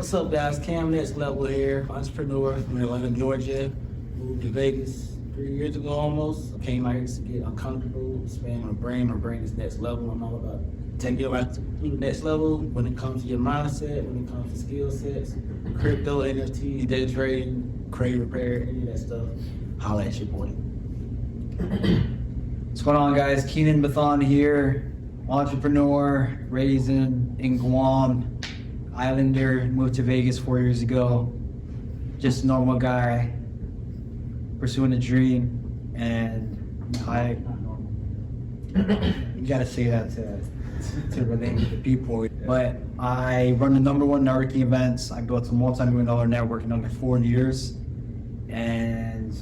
What's up, guys? Cam Next Level here, entrepreneur from Atlanta, Georgia. Moved to Vegas 3 years ago almost. Came out here to get uncomfortable, expand my brain. My brain is next level. I'm all about taking your life to the next level when it comes to your mindset, when it comes to skill sets, crypto, NFTs, day trading, crane repair, any of that stuff. Holla at your boy. What's going on, guys? Keenan Bathon here, entrepreneur, raised in Guam, Islander, moved to Vegas 4 years ago. Just a normal guy, pursuing a dream, and you gotta say that to relate to the people. But I run the #1 networking events. I built a multi-million-dollar network in under 4 years, and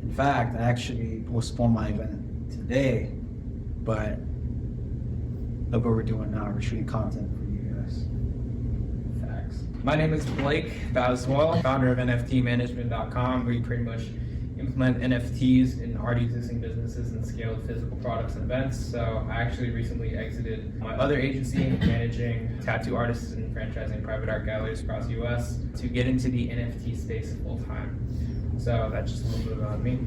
in fact, I actually postponed my event today, but look what we're doing now. We're shooting content for you guys. Facts. My name is Blake Baswell, founder of NFTmanagement.com, where you pretty much implement NFTs in already existing businesses and scale physical products and events. So I actually recently exited my other agency managing tattoo artists and franchising private art galleries across the US to get into the NFT space full time. So that's just a little bit about me.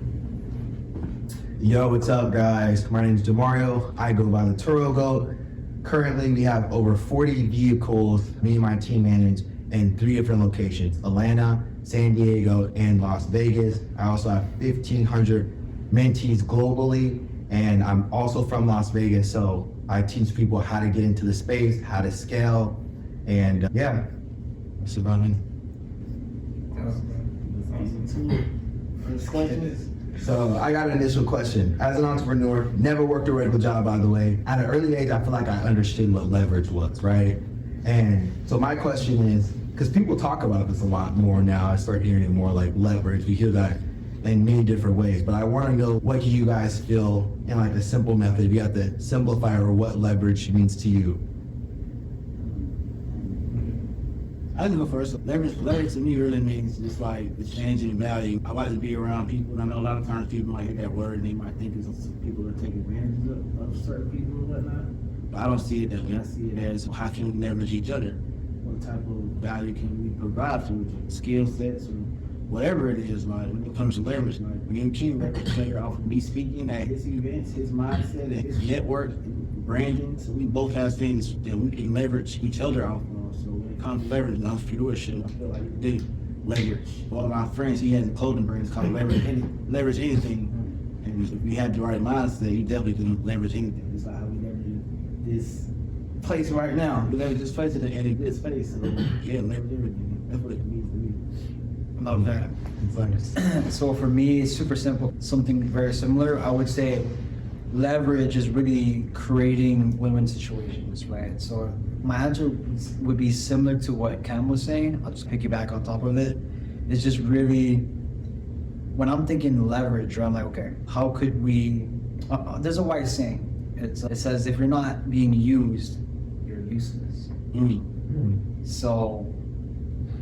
Yo, what's up, guys? My name is Demario. I go by the Turo Goat. Currently, we have over 40 vehicles me and my team manage in 3 different locations: Atlanta, San Diego, and Las Vegas. I also have 1,500 mentees globally, and I'm also from Las Vegas, so I teach people how to get into the space, how to scale, and yeah, that's about it. First question. So I got an initial question. As an entrepreneur, never worked a regular job, by the way. At an early age, I feel like I understood what leverage was, right? And so my question is, because people talk about this a lot more now, I start hearing it more like leverage. We hear that in many different ways, but I want to know, what do you guys feel in like a simple method, if you have to simplify or what leverage means to you? I can go first. Leverage to me really means just like the change in value. I like to be around people, and I know a lot of times people might hear that word and they might think it's people that take advantage of certain people and whatnot. But I don't see it that way. I see it as, how can we leverage each other? What type of value can we provide for skill sets or whatever it is? Like when it comes to leverage, like when you leverage player off of me speaking at his events, his mindset, and his network, and branding. So we both have things that we can leverage each other off of. So when it comes to leverage and entrepreneurship, I feel like we do leverage. One of my friends, he has a clothing brand. It's called Leverage Anything. And if you have the right mindset, you definitely can leverage anything. It's like how we leverage this place right now. We leverage this place in a good space. So yeah, leverage everything. That's what it means to me. Love that. So for me, it's super simple. Something very similar. I would say leverage is really creating win-win situations, right? So my answer would be similar to what Cam was saying. I'll just piggyback on top of it. It's just really, when I'm thinking leverage, I'm like, okay, how could we, there's a wise saying. It says, if you're not being used, you're useless. So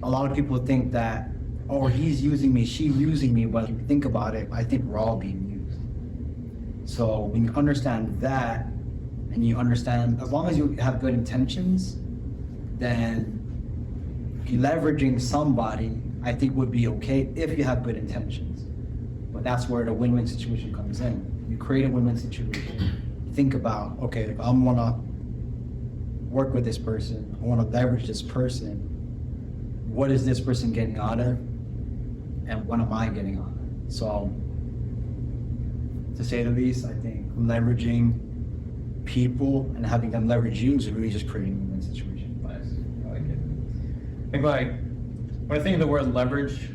a lot of people think that, oh, he's using me, she's using me, but if you think about it, I think we're all being used. So when you understand that, and you understand, as long as you have good intentions, then leveraging somebody, I think, would be okay if you have good intentions. But that's where the win-win situation comes in. You create a win-win situation. Think about, okay, if I want to work with this person, I want to leverage this person, what is this person getting out of, and what am I getting out of? So, to say the least, I think leveraging people and having them leverage you is really just creating a win-win situation. Nice. I like it. I think like, when I think of the word leverage,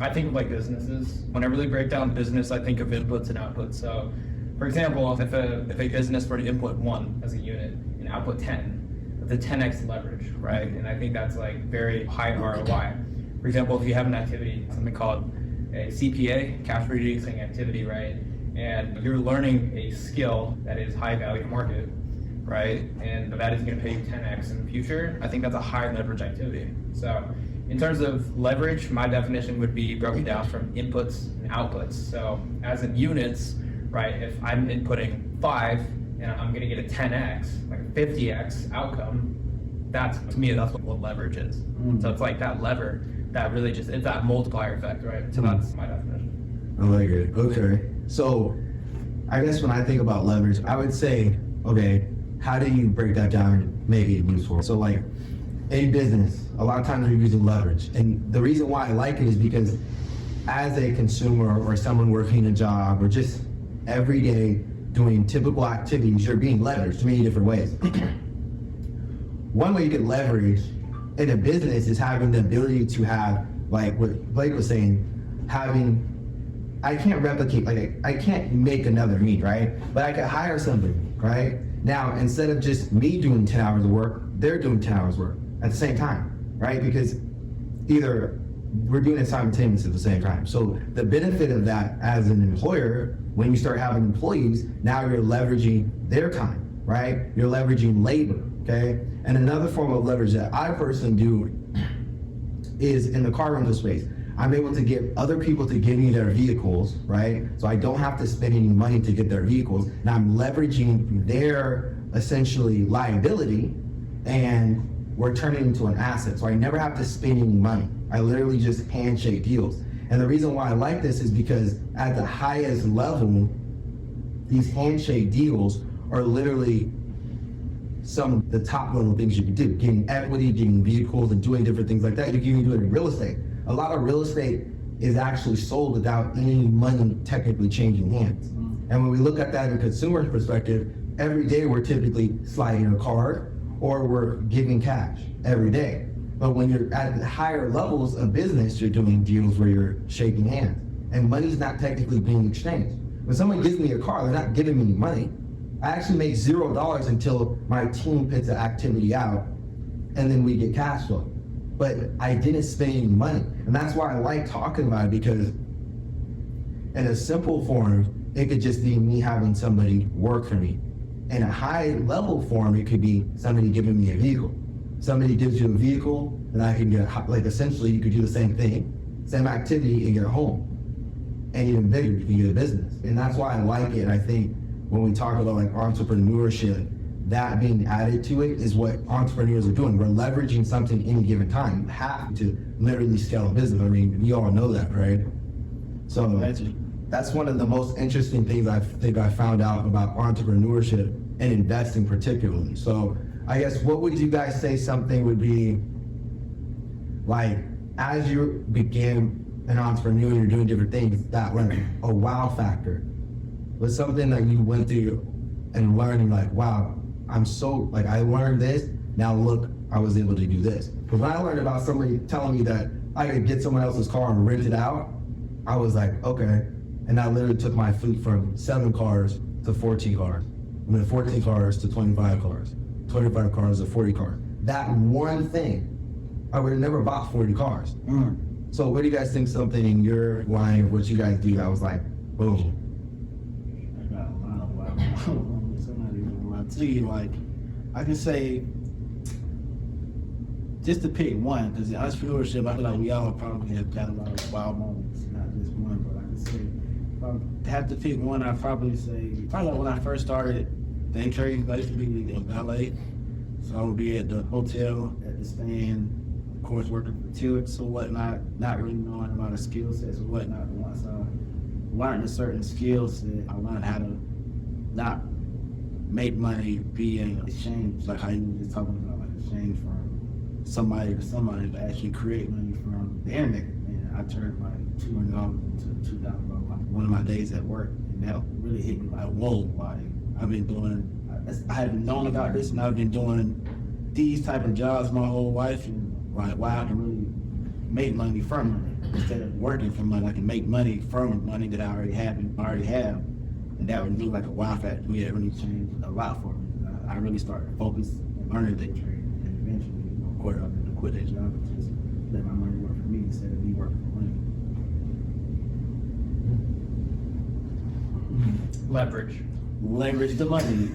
I think of like businesses. When I really break down business, I think of inputs and outputs. So, for example, if a business were to input 1 as a unit and output 10, the 10x leverage, right? And I think that's like very high ROI. For example, if you have an activity, something called a CPA, cash reducing activity, right? And you're learning a skill that is high value market, right? And that is going to pay you 10x in the future. I think that's a high leverage activity. So in terms of leverage, my definition would be broken down from inputs and outputs. So as in units, right, if I'm inputting 5 and I'm going to get a 10x, like a 50x outcome, that's, to me, that's what leverage is. Mm. So it's like that lever that really just, it's that multiplier effect, right? So that's my definition. I like it. Okay. So I guess when I think about leverage, I would say, okay, how do you break that down and make it useful? So like in business, a lot of times we're using leverage. And the reason why I like it is because as a consumer or someone working a job or just every day doing typical activities, you're being leveraged many different ways. One way you can leverage in a business is having the ability to have, like what Blake was saying, I can't replicate, like I can't make another me, right? But I can hire somebody, right? Now, instead of just me doing 10 hours of work, they're doing 10 hours of work at the same time, right? Because either we're doing it simultaneously at the same time. So the benefit of that as an employer, when you start having employees, now you're leveraging their time, right? You're leveraging labor, okay? And another form of leverage that I personally do is in the car rental space. I'm able to get other people to give me their vehicles, right? So I don't have to spend any money to get their vehicles. And I'm leveraging their essentially liability and we're turning it into an asset. So I never have to spend any money. I literally just handshake deals. And the reason why I like this is because at the highest level, these handshake deals are literally some of the top level things you can do. Getting equity, getting vehicles, and doing different things like that. You can even do it in real estate. A lot of real estate is actually sold without any money technically changing hands. And when we look at that in a consumer perspective, every day we're typically sliding a card or we're giving cash every day. But when you're at the higher levels of business, you're doing deals where you're shaking hands and money's not technically being exchanged. When someone gives me a car, they're not giving me any money. I actually make $0 until my team puts the activity out and then we get cash flow. But I didn't spend any money. And that's why I like talking about it, because in a simple form, it could just be me having somebody work for me. In a high level form, it could be somebody giving me a vehicle. Somebody gives you a vehicle and I can get, like essentially you could do the same thing, same activity and get a home. And even bigger, you can get a business. And that's why I like it. And I think when we talk about like entrepreneurship, that being added to it is what entrepreneurs are doing. We're leveraging something any given time. You have to literally scale a business. I mean, you all know that, right? So that's one of the most interesting things I think I found out about entrepreneurship and investing particularly. So I guess what would you guys say something would be like, as you became an entrepreneur, you're doing different things, that were a wow factor? Was something that you went through and learning like, wow, I'm so, like I learned this, now look, I was able to do this. But when I learned about somebody telling me that I could get someone else's car and rent it out, I was like, okay. And I literally took my fleet from 7 cars to 14 cars. And then 14 cars to 25 cars. 25 cars to 40 cars. That one thing, I would have never bought 40 cars. So what do you guys think something in your line of what you guys do that was like, boom? I got a lot of wow. To you, like I can say, just to pick one, because the entrepreneurship, I feel like we all probably have got a lot of wild moments, not just one. But I can say, if I have to pick one, I'd probably say, probably like when I first started day trading, I used to be in valet, so I would be at the hotel, at the stand, of course working for tips or whatnot, not really knowing about the skill sets or whatnot. But once I learned a certain skill set, I learned how to not make money via exchange, like how you were just talking about, like exchange from somebody to somebody, but actually create money from the internet. And I turned like $200 into $2,000 like one of my days at work, and that really hit me like, whoa, like I've been doing, I hadn't known about this, and I've been doing these type of jobs my whole life, and like, wow, I can really make money from money instead of working for money. I can make money from money that I already have. And that would be like a wow factor to me. That really changed a lot for me. I really started focusing and learning day trading, and eventually, of course, I had to quit that job and just let my money work for me instead of me working for money. Leverage. Leverage the money.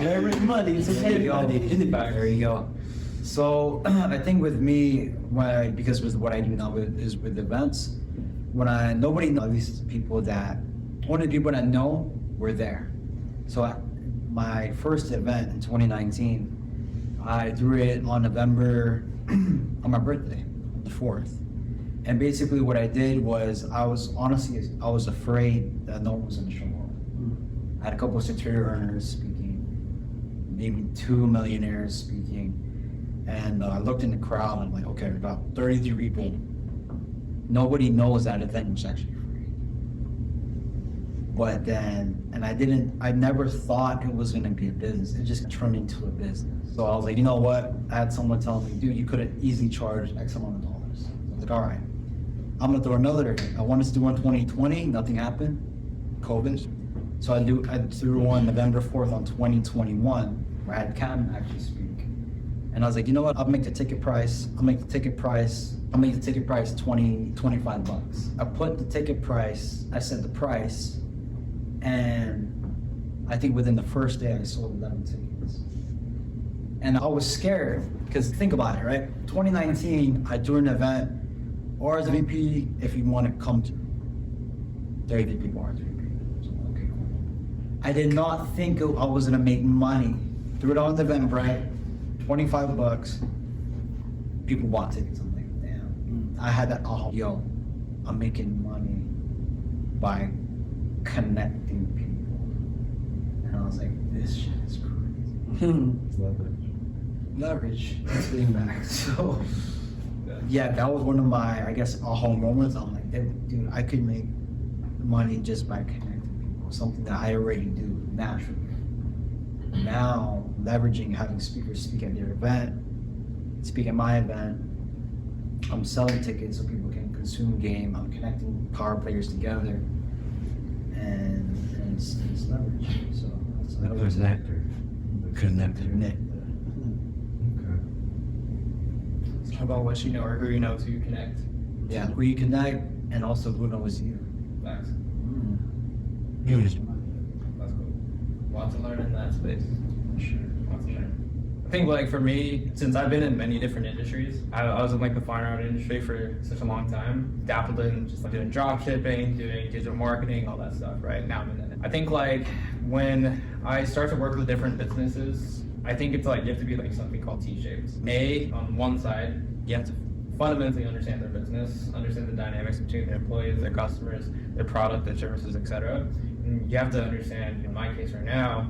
Leverage money. It's a There you go. So I think with me, because with what I do now is with events, nobody knows these people that, only people that know were there. So my first event in 2019, I threw it on November, on my birthday, the 4th. And basically what I did was, I was afraid that no one was gonna show up. I had a couple of six-figure earners speaking, maybe 2 millionaires speaking. And I looked in the crowd and I'm like, okay, about 33 people. Nobody knows that event was actually free. But then, and I never thought it was gonna be a business. It just turned into a business. So I was like, you know what? I had someone tell me, dude, you could have easily charged X amount of dollars. I was like, all right, I'm gonna throw another event. I wanted to do one 2020, nothing happened, COVID. So I threw one November 4th on 2021, where I had Cam actually speak. And I was like, you know what? I'll make the ticket price 20, 25 bucks. I put the ticket price, I set the price, and I think within the first day I sold 11 tickets. And I was scared, because think about it, right? 2019, I threw an event, RSVP if you want to come to. 30 people RSVP. So, okay, cool. I did not think I was gonna make money. Threw it on the Eventbrite, 25 bucks. People bought tickets. I'm like, damn. I had that, oh, yo, I'm making money by connecting people. And I was like, this shit is crazy. Leverage. Let's bring back. So, yeah, that was one of my, I guess, aha moments. I'm like, dude, I could make money just by connecting people. Something that I already do naturally. Now, leveraging having speakers speak at their event, speak at my event, I'm selling tickets so people can consume game, I'm connecting power players together, and it's leverage. So that's Leverage nectar. Connected. How about what you know or who you know to connect? Yeah, who you connect, and also who knows you. Facts. Huge. That's cool. Lots to learn in that space. Sure. Lots to learn. I think like for me, since I've been in many different industries, I was in like the fine art industry for such a long time. Dabbled in just like doing drop shipping, doing digital marketing, all that stuff, right? Now I'm in it. I think like when I start to work with different businesses, I think it's like you have to be like something called T-shapes. On one side, you have to fundamentally understand their business, understand the dynamics between their employees, their customers, their product, their services, etc. And you have to understand, in my case right now,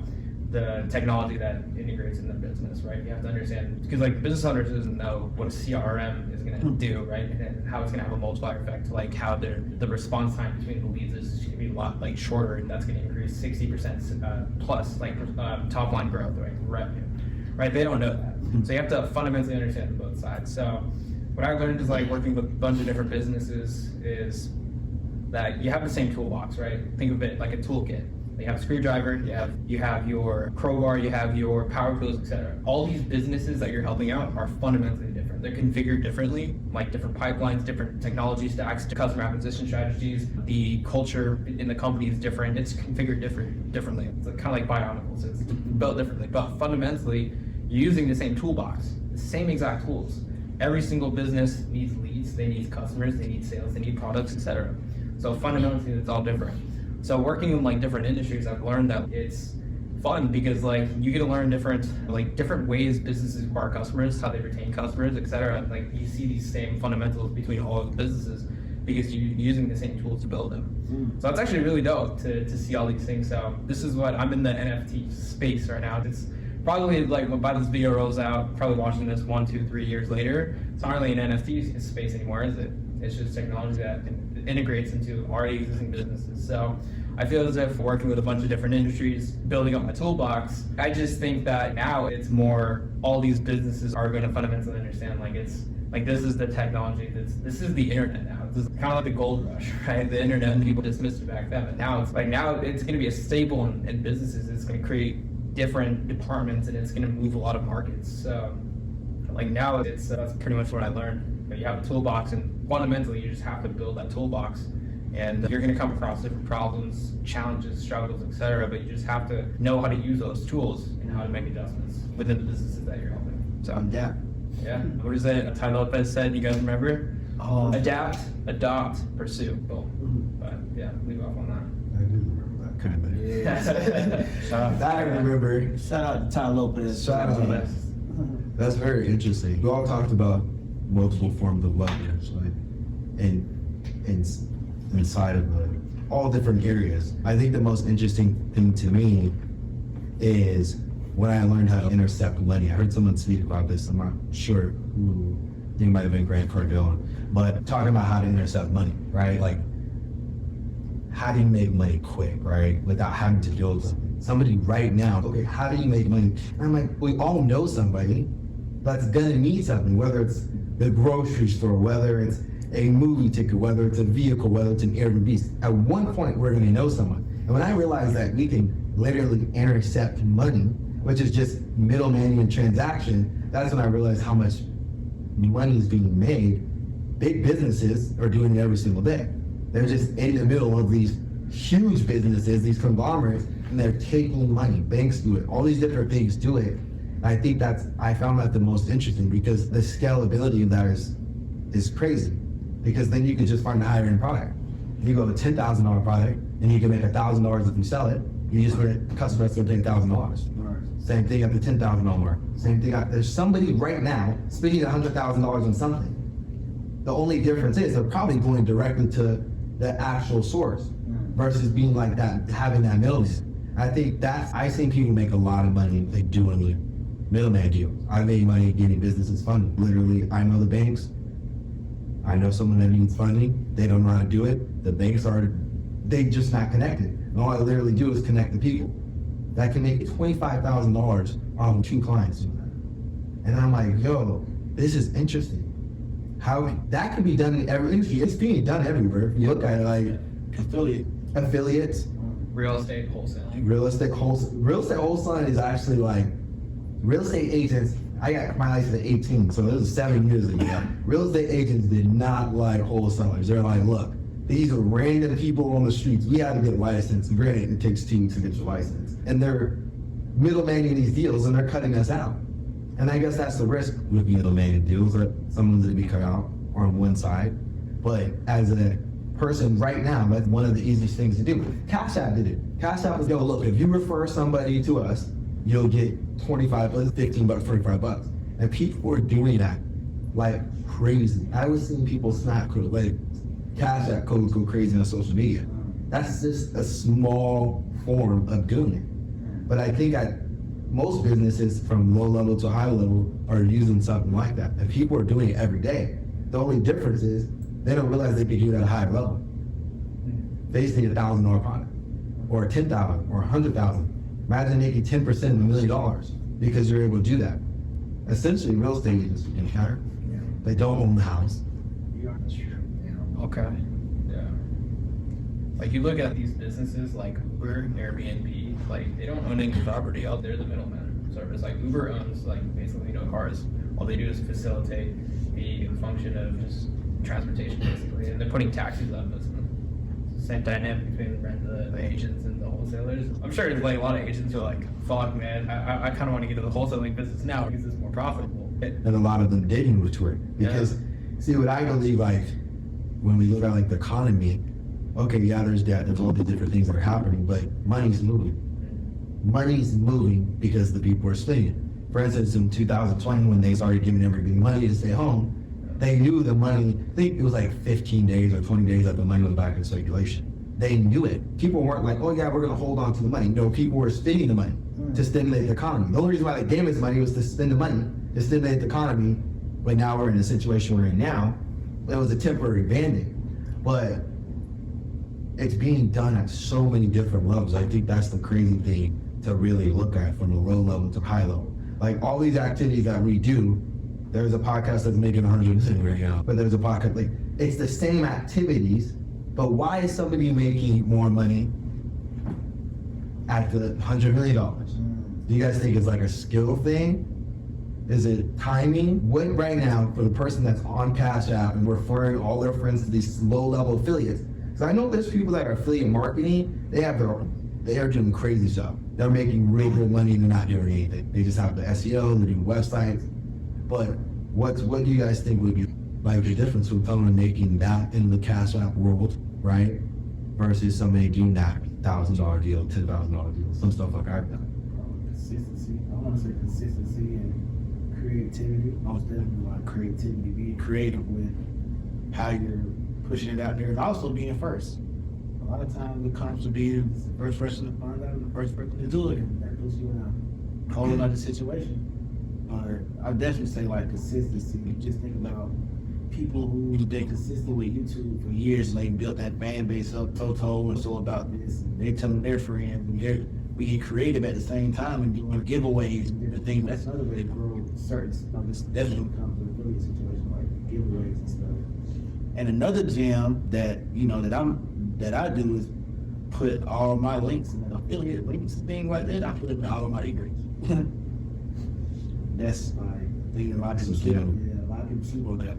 the technology that integrates in the business, right? You have to understand, because like business owners doesn't know what a CRM is going to do, right? And how it's going to have a multiplier effect, like how the response time between the leads is going to be a lot like shorter, and that's going to increase 60% plus like top line growth, right? Revenue, right? They don't know that. So you have to fundamentally understand both sides. So what I learned is like working with a bunch of different businesses is that you have the same toolbox, right? Think of it like a toolkit. You have a screwdriver, you have your crowbar, you have your power tools, etc. All these businesses that you're helping out are fundamentally different. They're configured differently, like different pipelines, different technology stacks, customer acquisition strategies. The culture in the company is different. It's configured differently. It's kind of like Bionicles. It's built differently, but fundamentally, you're using the same toolbox, the same exact tools. Every single business needs leads, they need customers, they need sales, they need products, etc. So fundamentally, it's all different. So working in like different industries, I've learned that it's fun because like you get to learn different ways businesses acquire customers, how they retain customers, etc. Like you see these same fundamentals between all of the businesses because you're using the same tools to build them. So it's actually really dope to see all these things. So this is what I'm in the NFT space right now. It's probably like by this video rolls out, probably watching this 1, 2, 3 years later, it's not really an NFT space anymore, is it? It's just technology that integrates into already existing businesses. So I feel as if working with a bunch of different industries, building up my toolbox, I just think that now it's more, all these businesses are going to fundamentally understand like it's, like this is the technology, this is the internet now. This is kind of like the gold rush, right? The internet, and people dismissed it back then, but now it's going to be a staple in businesses. It's going to create different departments and it's going to move a lot of markets. So like now it's that's pretty much what I learned. You have a toolbox and fundamentally you just have to build that toolbox, and you're going to come across different problems, challenges, struggles, etc. But you just have to know how to use those tools and how to make adjustments within the businesses that you're helping. So yeah. What is it? Ty Lopez said, you guys remember? Adapt, adopt, pursue. Boom. But yeah, leave off on that. I do remember that kind of. Yeah. Shout out, That I remember. shout out to Ty Lopez. Shout out. Best. That's very interesting. You all talked about multiple forms of leverage, like, and inside of all different areas. I think the most interesting thing to me is when I learned how to intercept money. I heard someone speak about this. I'm not sure who. I think it might have been Grant Cardone, but talking about how to intercept money, right? Like, how do you make money quick, right? Without having to build somebody right now. Okay, how do you make money? And I'm like, we all know somebody that's gonna need something, whether it's the grocery store, whether it's a movie ticket, whether it's a vehicle, whether it's an Airbnb. At one point, we're gonna know someone. And when I realized that we can literally intercept money, which is just middleman and transaction, that's when I realized how much money is being made. Big businesses are doing it every single day. They're just in the middle of these huge businesses, these conglomerates, and they're taking money. Banks do it. All these different things do it. I think I found that the most interesting because the scalability of that is crazy. Because then you can just find a higher end product. You go to $10,000 product and you can make $1,000 if you sell it. You just put it, customers will pay $1,000. Same thing at the $10,000 mark. Same thing. There's somebody right now spending $100,000 on something. The only difference is they're probably going directly to the actual source versus being like that, having that middleman. I've seen people make a lot of money like doing like middleman deals. I made money getting businesses funded. Literally, I know the banks. I know someone that needs funding. They don't know how to do it. The banks they just not connected. And all I literally do is connect the people that can make $25,000 on 2 clients. And I'm like, yo, this is interesting. How that could be done in every industry. It's being done everywhere. If you look at it, like affiliates, Real estate wholesaling. real estate wholesaling is actually like real estate agents. I got my license at 18, so this is 7 years ago. Real estate agents did not like wholesalers. They're like, look, these are random people on the streets. We have to get a license. Granted, it takes 2 weeks to get your license. And they're middlemaning these deals and they're cutting us out. And I guess that's the risk with middlemaning deals, that someone's gonna be cut out on one side. But as a person right now, that's one of the easiest things to do. Cash App did it. Cash App was go, look, if you refer somebody to us, you'll get 25, 15 bucks, 25 bucks. And people were doing that like crazy. I was seeing people snap code, like Cash App code go crazy on social media. That's just a small form of doing it. But I think most businesses from low level to high level are using something like that. And people are doing it every day. The only difference is they don't realize they can do it at a high level. They just need $1,000 product, or $10,000, or $100,000. Imagine making 10% of $1 million because you're able to do that. Essentially, real estate agents can hire. They don't own the house. Okay. Yeah. Like you look at these businesses like Uber, Airbnb, like they don't own any property out there, the middleman service. Like Uber owns like basically no cars. All they do is facilitate the function of just transportation basically. And they're putting taxis up. That's the same dynamic between the agents and the wholesalers. I'm sure there's like a lot of agents who are like, fuck man, I kind of want to get into the wholesaling business now because it's more profitable. And a lot of them did move to it because see what I believe, like when we look at like the economy, okay, yeah, there's debt, there's all the different things that are happening, but money's moving. Money's moving because the people are spending. For instance, in 2020, when they started giving everybody money to stay home, they knew the money, I think it was like 15 days or 20 days that the money was back in circulation. They knew it. People weren't like, oh yeah, we're gonna hold on to the money. No, people were spending the money to stimulate the economy. The only reason why they gave us money was to spend the money, to stimulate the economy. But now we're in the situation we're in now. It was a temporary band-aid. But it's being done at so many different levels. I think that's the crazy thing to really look at from a low level to high level. Like all these activities that we do, there's a podcast that's making 100% right now, but there's a podcast, like it's the same activities, but why is somebody making more money at the $100 million? Do you guys think it's like a skill thing? Is it timing? What right now for the person that's on Cash App and referring all their friends to these low-level affiliates? Because I know there's people that are affiliate marketing, they are doing crazy stuff. They're making real good money and they're not doing anything. They just have the SEO, they're doing websites. But what do you guys think would be like the difference with someone making that in the Cash App world, right? Versus somebody doing that $1,000 deal, $10,000 deal, some stuff like I've done. Consistency. I want to say consistency and creativity, most definitely like creativity, being creative with how you're pushing it out there, and also being first. A lot of times it comes to being the first person to find out, and the first person to do it, and that puts you in a whole other situation. I definitely say like consistency. You just think about people who've been consistent with YouTube for years, and they built that fan base up, told and so about this. And they telling their friends, and we get creative at the same time and doing giveaways and different things. That's another way to grow certain. This definitely comes to affiliate situation like giveaways and stuff. And another gem that that I do is put all my links and affiliate links, things like that. I put it in all of my degrees. That's my thing. A lot of people a lot of people see all that.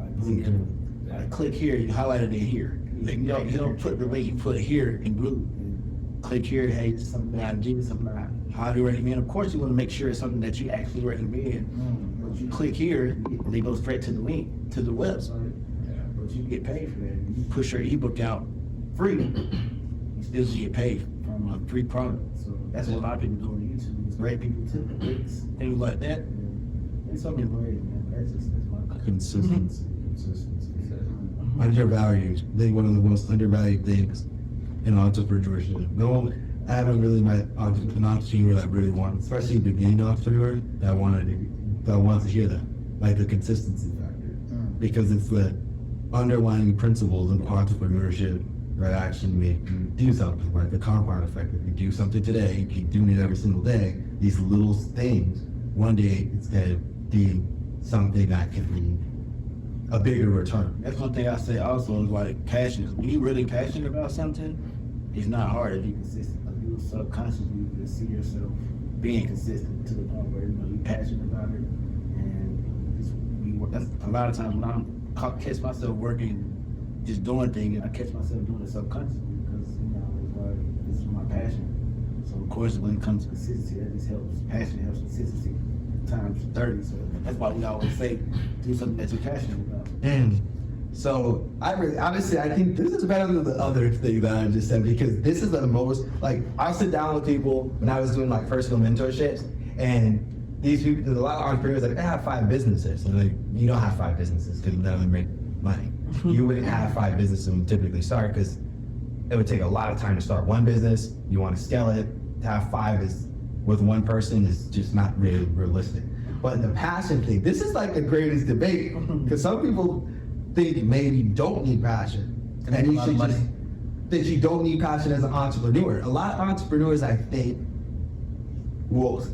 Like click here, you highlighted it here. Like, you don't put the link, you put it here in blue. And click here, hey, it's something I do, something I highly recommend. Of course, you want to make sure it's something that you actually recommend. But you click here, and they go straight to the link to the website. But you get paid for that. You push your ebook out free, you still get paid from a free product. So that's what a lot of people do on YouTube. It's great people tip the links, things like that. It's something great, man. That's my Consistency. Undervalued. I think one of the most undervalued things in entrepreneurship. I haven't really met an entrepreneur that really wants, especially beginning entrepreneur, that wants to hear that, like the consistency factor, because it's the underlying principles of entrepreneurship that actually make you do something, like the compound effect. If you do something today, you keep doing it every single day, these little things, one day it's gonna be something that can be a bigger return. That's one thing I say also is like passion. When you're really passionate about something, it's not hard to be consistent. Like you subconsciously you see yourself being consistent to the point where you're passionate about it. And that's a lot of times when I catch myself working, just doing things, I catch myself doing it subconsciously because it's like this is my passion. So of course when it comes to consistency, that just helps. Passion helps consistency times 30. So that's why we always say do something that you're passionate about. And so I think this is better than the other thing that I just said, because this is the most, like, I'll sit down with people when I was doing like personal mentorships, and these people, there's a lot of entrepreneurs like, I have 5 businesses. And like, you don't have 5 businesses because none of them make money. You wouldn't have 5 businesses when you typically start, because it would take a lot of time to start one business. You want to scale it. To have 5 is with one person is just not really realistic. But the passion thing, this is like the greatest debate, because some people think maybe you don't need passion, and you should just that you don't need passion as an entrepreneur. A lot of entrepreneurs, I think, will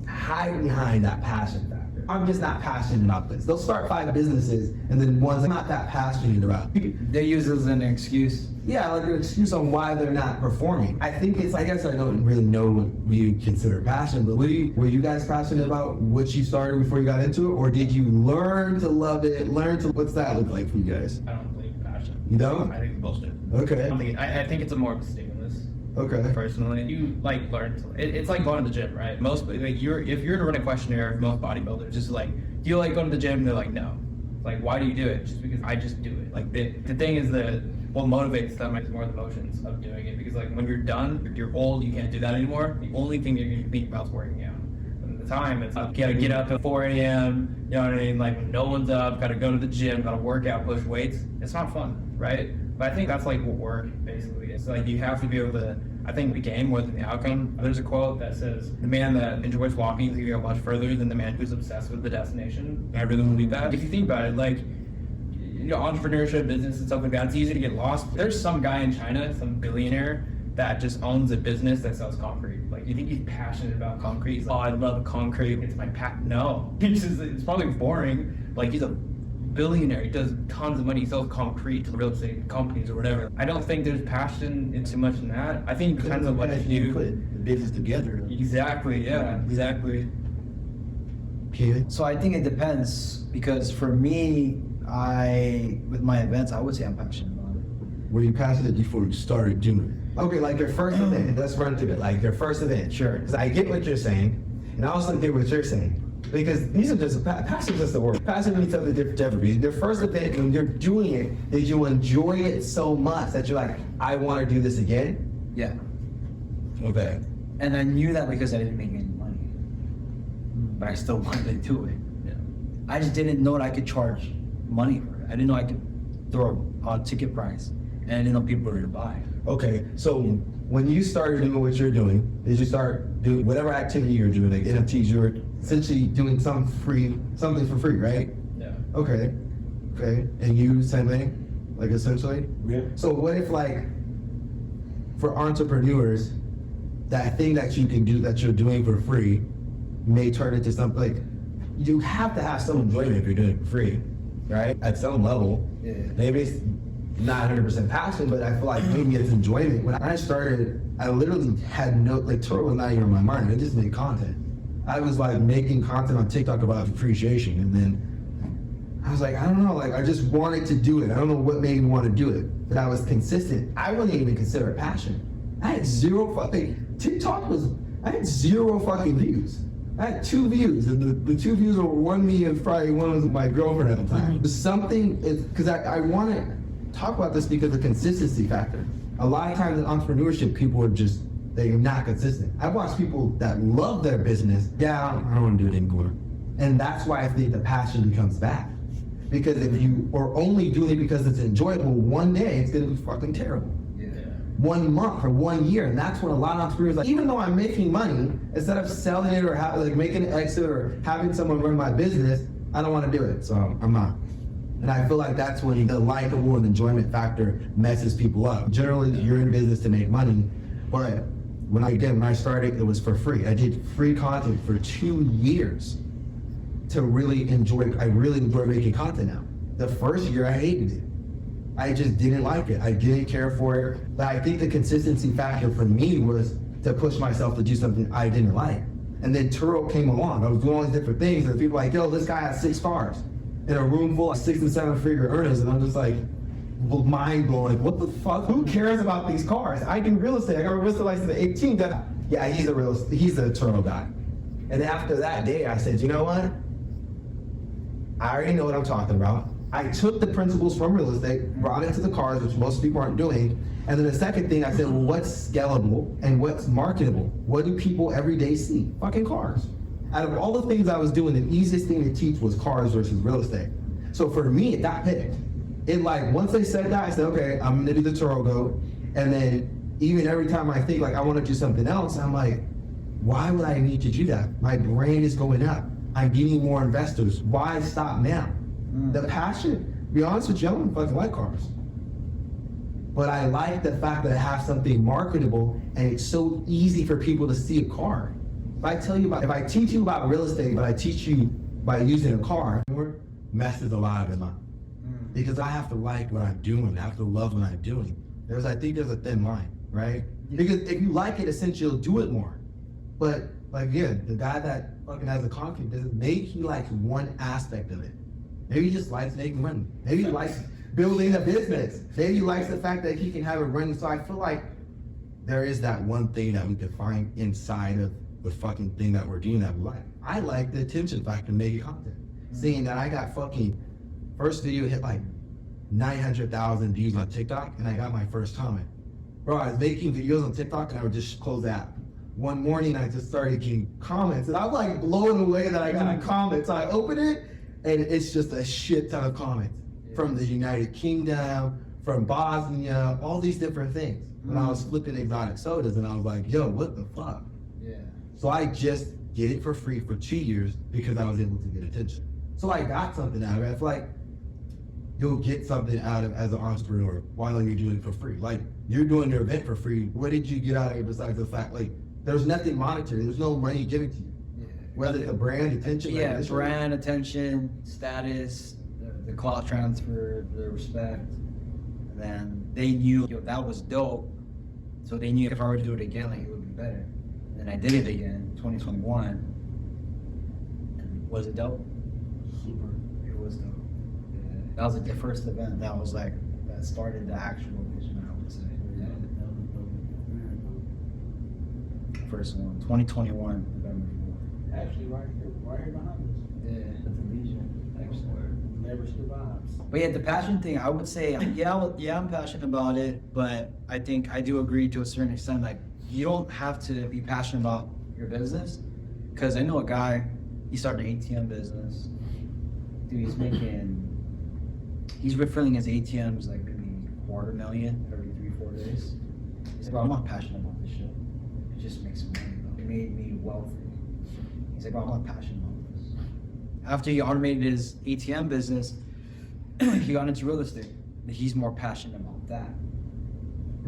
hide behind that passion factor. I'm just not passionate about this. They'll start 5 businesses, and then ones I'm not that passionate about. They use it as an excuse. Yeah, like an excuse on why they're not performing. I think I guess I don't really know what you consider passion, but were you guys passionate about what you started before you got into it? Or did you learn to love it, what's that look like for you guys? I don't believe in passion. You don't? I think it's bullshit. Okay. I think it's more of a stimulus. Okay. Personally, you like learn to. It's like going to the gym, right? Most like if you're to run a questionnaire of most bodybuilders, just like, do you like going to the gym? And they're like, no. Like, why do you do it? Just because I just do it. Like the thing is that what motivates them is more the emotions of doing it. Because like when you're done, you're old, you can't do that anymore. The only thing you're gonna think about is working out. And at the time, it's like, you gotta get up at 4 a.m. You know what I mean? Like when no one's up, gotta go to the gym, gotta work out, push weights. It's not fun, right? But I think that's like what work basically is. Like you have to be able to, I think, the game more than the outcome. There's a quote that says, the man that enjoys walking is going to go much further than the man who's obsessed with the destination. And I really believe that. If you think about it, like, entrepreneurship, business, and stuff like that, it's easy to get lost. There's some guy in China, some billionaire, that just owns a business that sells concrete. Like, you think he's passionate about concrete? He's like, oh, I love concrete. It's my No. It's probably boring. Like, he's a billionaire. He does tons of money. He sells concrete to real estate companies or whatever. I don't think there's passion in too much in that. I think it depends on what you put the business together. Exactly. Yeah. Exactly. So I think it depends, because for me, with my events, I would say I'm passionate about it. Were you passionate before you started doing it? Okay, like your first event. Let's run through it. Like your first event. Sure. Because I get what you're saying, and I also get what you're saying. Because these are just, passion is just the word. Passion means something different to everybody. Your first event, when you're doing it, did you enjoy it so much that you're like, I want to do this again? Yeah. Okay. And I knew that because I didn't make any money. but I still wanted to do it. I just didn't know that I could charge money for it. I didn't know I could throw a ticket price, and I didn't know people were gonna buy it. Okay, so when you started doing what you're doing, did you start doing whatever activity you're doing, like NFTs, you were essentially doing something for free, right? Yeah. Okay, and you same thing, like essentially? Yeah. So what if like, for entrepreneurs, that thing that you can do that you're doing for free may turn into something like, you have to have some enjoyment if you're doing it for free, right? At some level. Yeah. Maybe it's not 100% passion, but I feel like maybe it's enjoyment. When I started, I literally had no, like Toro was not even in my mind. I just made content. I was like making content on TikTok about appreciation, and then I was like, I don't know, like I just wanted to do it. I don't know what made me want to do it, but I was consistent. I wouldn't even consider it passion. I had zero fucking, I had zero fucking views. I had 2 views, and the 2 views were one me and probably one was my girlfriend at the time. Something is, because I want to talk about this because of the consistency factor. A lot of times in entrepreneurship, people are just, they're not consistent. I've watched people that love their business, I don't want to do it anymore. And that's why I think the passion becomes back. Because if you are only doing it because it's enjoyable, one day it's going to be fucking terrible. 1 month or 1 year, and that's when a lot of entrepreneurs like, even though I'm making money, instead of selling it or like making an exit or having someone run my business, I don't want to do it, so I'm not. And I feel like that's when the likable and enjoyment factor messes people up. Generally, you're in business to make money, but when I started, it was for free. I did free content for 2 years to really enjoy. I really enjoy making content now. The first year, I hated it. I just didn't like it. I didn't care for it. But I think the consistency factor for me was to push myself to do something I didn't like. And then Turo came along. I was doing all these different things, and people were like, yo, this guy has 6 cars in a room full of 6 and 7 figure earners, and I'm just like, mind blowing. Like, what the fuck? Who cares about these cars? I do real estate. I got a real estate license at 18. Yeah, he's a Turo guy. And after that day, I said, you know what? I already know what I'm talking about. I took the principles from real estate, brought it to the cars, which most people aren't doing. And then the second thing, I said, well, what's scalable and what's marketable? What do people every day see? Fucking cars. Out of all the things I was doing, the easiest thing to teach was cars versus real estate. So for me, it got picked. It like, once they said that, I said, okay, I'm gonna do the Turo Goat. And then even every time I think like I wanna do something else, I'm like, why would I need to do that? My brand is going up. I'm getting more investors. Why stop now? The passion, to be honest with you, I don't fucking like cars. But I like the fact that I have something marketable and it's so easy for people to see a car. If I teach you about real estate, but I teach you by using a car, it messes a lot of it up. Because I have to like what I'm doing. I have to love what I'm doing. I think there's a thin line, right? Because if you like it, essentially you'll do it more. But like, yeah, the guy that fucking has a concrete business, maybe he likes one aspect of it. Maybe he just likes making money. Maybe he likes building a business. Maybe he likes the fact that he can have it running. So I feel like there is that one thing that we can find inside of the fucking thing that we're doing that we like. I like the attention factor making content. Seeing that I got fucking, first video hit like 900,000 views on TikTok, and I got my first comment. Bro, I was making videos on TikTok and I would just close the app. One morning I just started getting comments, and I'm like blown away that I got comments. So I open it, and it's just a shit ton of comments from the United Kingdom, from Bosnia, all these different things. When I was flipping exotic sodas, and I was like, yo, what the fuck? Yeah. So I just did it for free for 2 years because I was able to get attention. So I got something out of it. I feel like you'll get something out of it as an entrepreneur while you're doing it for free. Like, you're doing your event for free. What did you get out of it besides the fact, like, there's nothing monetary. There's no money given to you. Whether it's a brand, attention, yeah, brand, attention, status, the clout transfer, the respect. And then they knew, yo, that was dope. So they knew if I were to do it again, like, it would be better. And then I did it again, 2021. And was it dope? Super. It was dope. Yeah. That was like the first event that was like, that started the actual vision, I would say. First one, 2021, November 4th. Actually, right here behind us. Yeah, that's a vision. Excellent. Never survives. But yeah, the passion thing, I would say, yeah, I'm passionate about it, but I think I do agree to a certain extent, like, you don't have to be passionate about your business, because I know a guy, He started an ATM business. Dude, he's refilling his ATMs like maybe $250,000 every 3-4 days. He's like, bro, I'm not passionate about this shit. It just makes me money, bro. It made me wealthy. He's like, bro, I'm not passionate about this. After he automated his ATM business, he got into real estate. He's more passionate about that.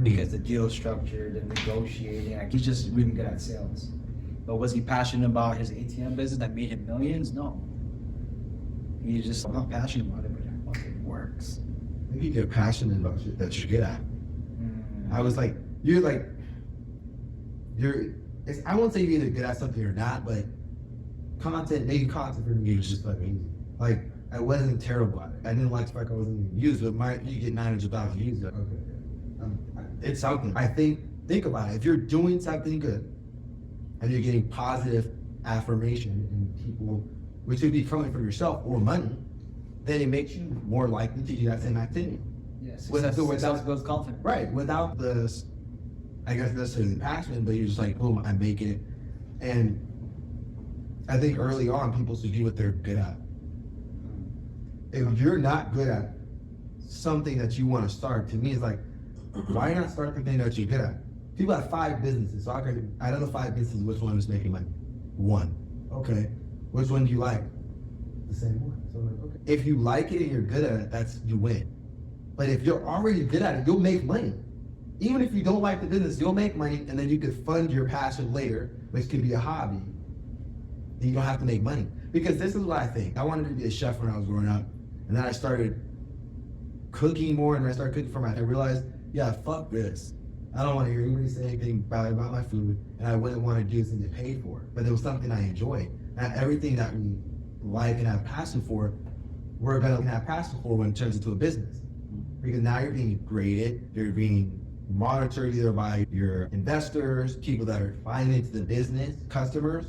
Because the deal structure, the negotiating, like he's just really good at sales. But was he passionate about his ATM business that made him millions? No. He's just, I'm not passionate about it, but it fucking works. Maybe you get passionate about shit that you're good at. I was like, I won't say you're either good at something or not, but making content for me was just like amazing. Like, I wasn't terrible at it. I didn't like the fact I wasn't even used, but you get 900,000 views. Like, okay. It's something. I think about it. If you're doing something good and you're getting positive affirmation in people, which would be coming from yourself or money, then it makes you more likely to do that same activity. Yes. Without builds confidence. Right. Without the, I guess necessarily passion, but you're just like, boom, I'm making it. And I think early on, people should do what they're good at. If you're not good at something that you want to start, to me, it's like, why not start the thing that you're good at? People have 5 businesses, so out of the 5 businesses, which one is making money? 1. Okay. Which one do you like? The same one. So I'm like, okay. If you like it and you're good at it, you win. But if you're already good at it, you'll make money. Even if you don't like the business, you'll make money, and then you could fund your passion later, which could be a hobby. And you don't have to make money. Because this is what I think. I wanted to be a chef when I was growing up, and then I started cooking more, and when I started cooking I realized, yeah, fuck this. I don't want to hear anybody say anything bad about my food, and I wouldn't want to do something to get paid for it. But it was something I enjoyed. And everything that we like and have passion for, we're going to have passion for when it turns into a business. Because now you're being graded, you're being monitored either by your investors, people that are buying into the business, customers.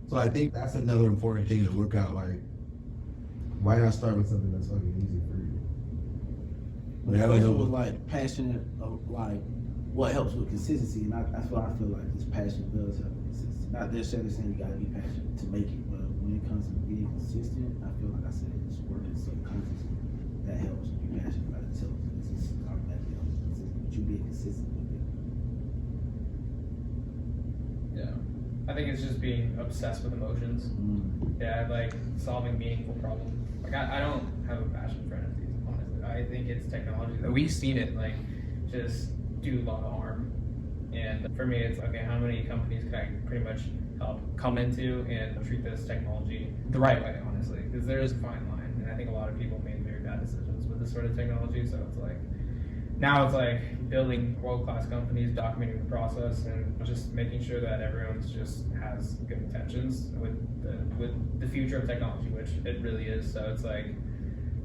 So I think that's another important thing to look at, like, why not start with something that's fucking easy for you? But the question was like passionate of like what helps with consistency, and that's what I feel like this passion does help with consistency. Not necessarily saying you gotta be passionate to make it, but when it comes to being consistent, I feel like I said it's working subconsciously. That helps you be passionate about it. So it's automatically helps you consistent, but you being consistent with it. Yeah. I think it's just being obsessed with emotions. Yeah, like solving meaningful problems. Like I don't have a passion for NFTs, honestly. I think it's technology that we've seen it like just do a lot of harm. And for me, it's okay, how many companies can I pretty much help come into and treat this technology the right way, honestly? Because there is a fine line, and I think a lot of people made very bad decisions with this sort of technology. So it's like now it's like building world-class companies, documenting the process, and just making sure that everyone's just has good intentions with the future of technology, which it really is. So it's like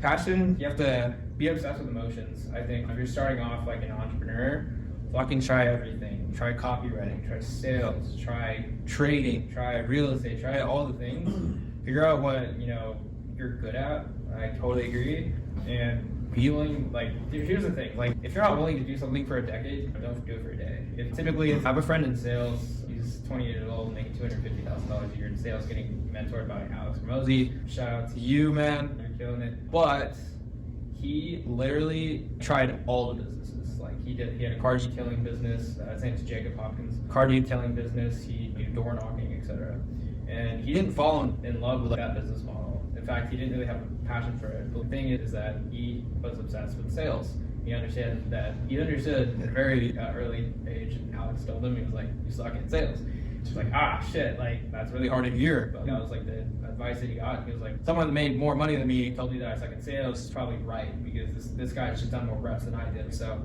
passion, you have to be obsessed with emotions. I think if you're starting off like an entrepreneur, fucking try everything. Try copywriting, try sales, try trading, try real estate, try all the things. Figure out what, you're good at. I totally agree. And feeling like, here's the thing, like if you're not willing to do something for a decade, don't do it for a day. I have a friend in sales, he's 20 years old, making $250,000 a year in sales, getting mentored by Alex Ramosi. Shout out to you, man, you're killing it. But he literally tried all the businesses. Like he had a car detailing business, his name's Jacob Hopkins, car detailing business, he did door knocking, etc. And he didn't fall in love with that business model. In fact, he didn't really have a passion for it. But the thing is that he was obsessed with sales. He understood at a very early age, and Alex told him, he was like, you suck at sales. He's like, shit, like, that's really hard to hear. But that was like the advice that he got. He was like, someone that made more money than me told me that I suck at sales is probably right, because this guy's just done more reps than I did. So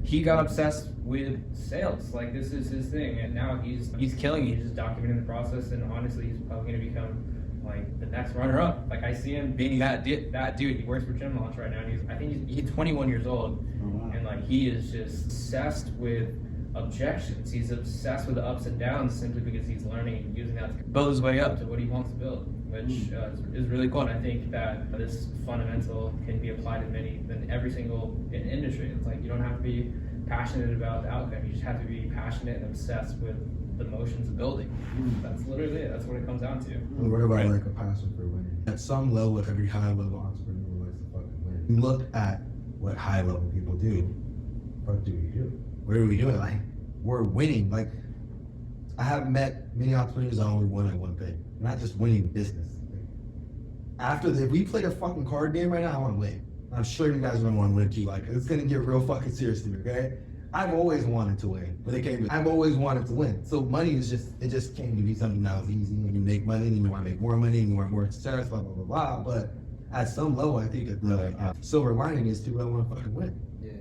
he got obsessed with sales. Like, this is his thing. And now he's killing it. He's just documenting the process. And honestly, he's probably going to become like the next runner-up. Like, I see him being that dude. He works for Gym Launch right now. And he's 21 years old. And like, he is just obsessed with objections. He's obsessed with the ups and downs simply because he's learning and using that to build his way up to what he wants to build, which is really cool. And I think that this fundamental can be applied in every single industry. It's like you don't have to be passionate about the outcome. You just have to be passionate and obsessed with the motions of building. That's literally it. That's what it comes down to. What about like a passion for winning? At some level, every high level entrepreneur likes to fucking win. You look at what high level people do. What do we do? What are we doing? Like, we're winning. Like, I have met many entrepreneurs that only won at one thing. Not just winning business. If we play a fucking card game right now, I want to win. I'm sure you guys are gonna want to win too. Like, it's gonna get real fucking serious to me, okay? I've always wanted to win, but I've always wanted to win. So money is just came to be something that was easy. When you make money, and you want to make more money, and you want more success, blah, blah, blah, blah. But at some level, I think that the silver lining is to, I want to fucking win. Yeah.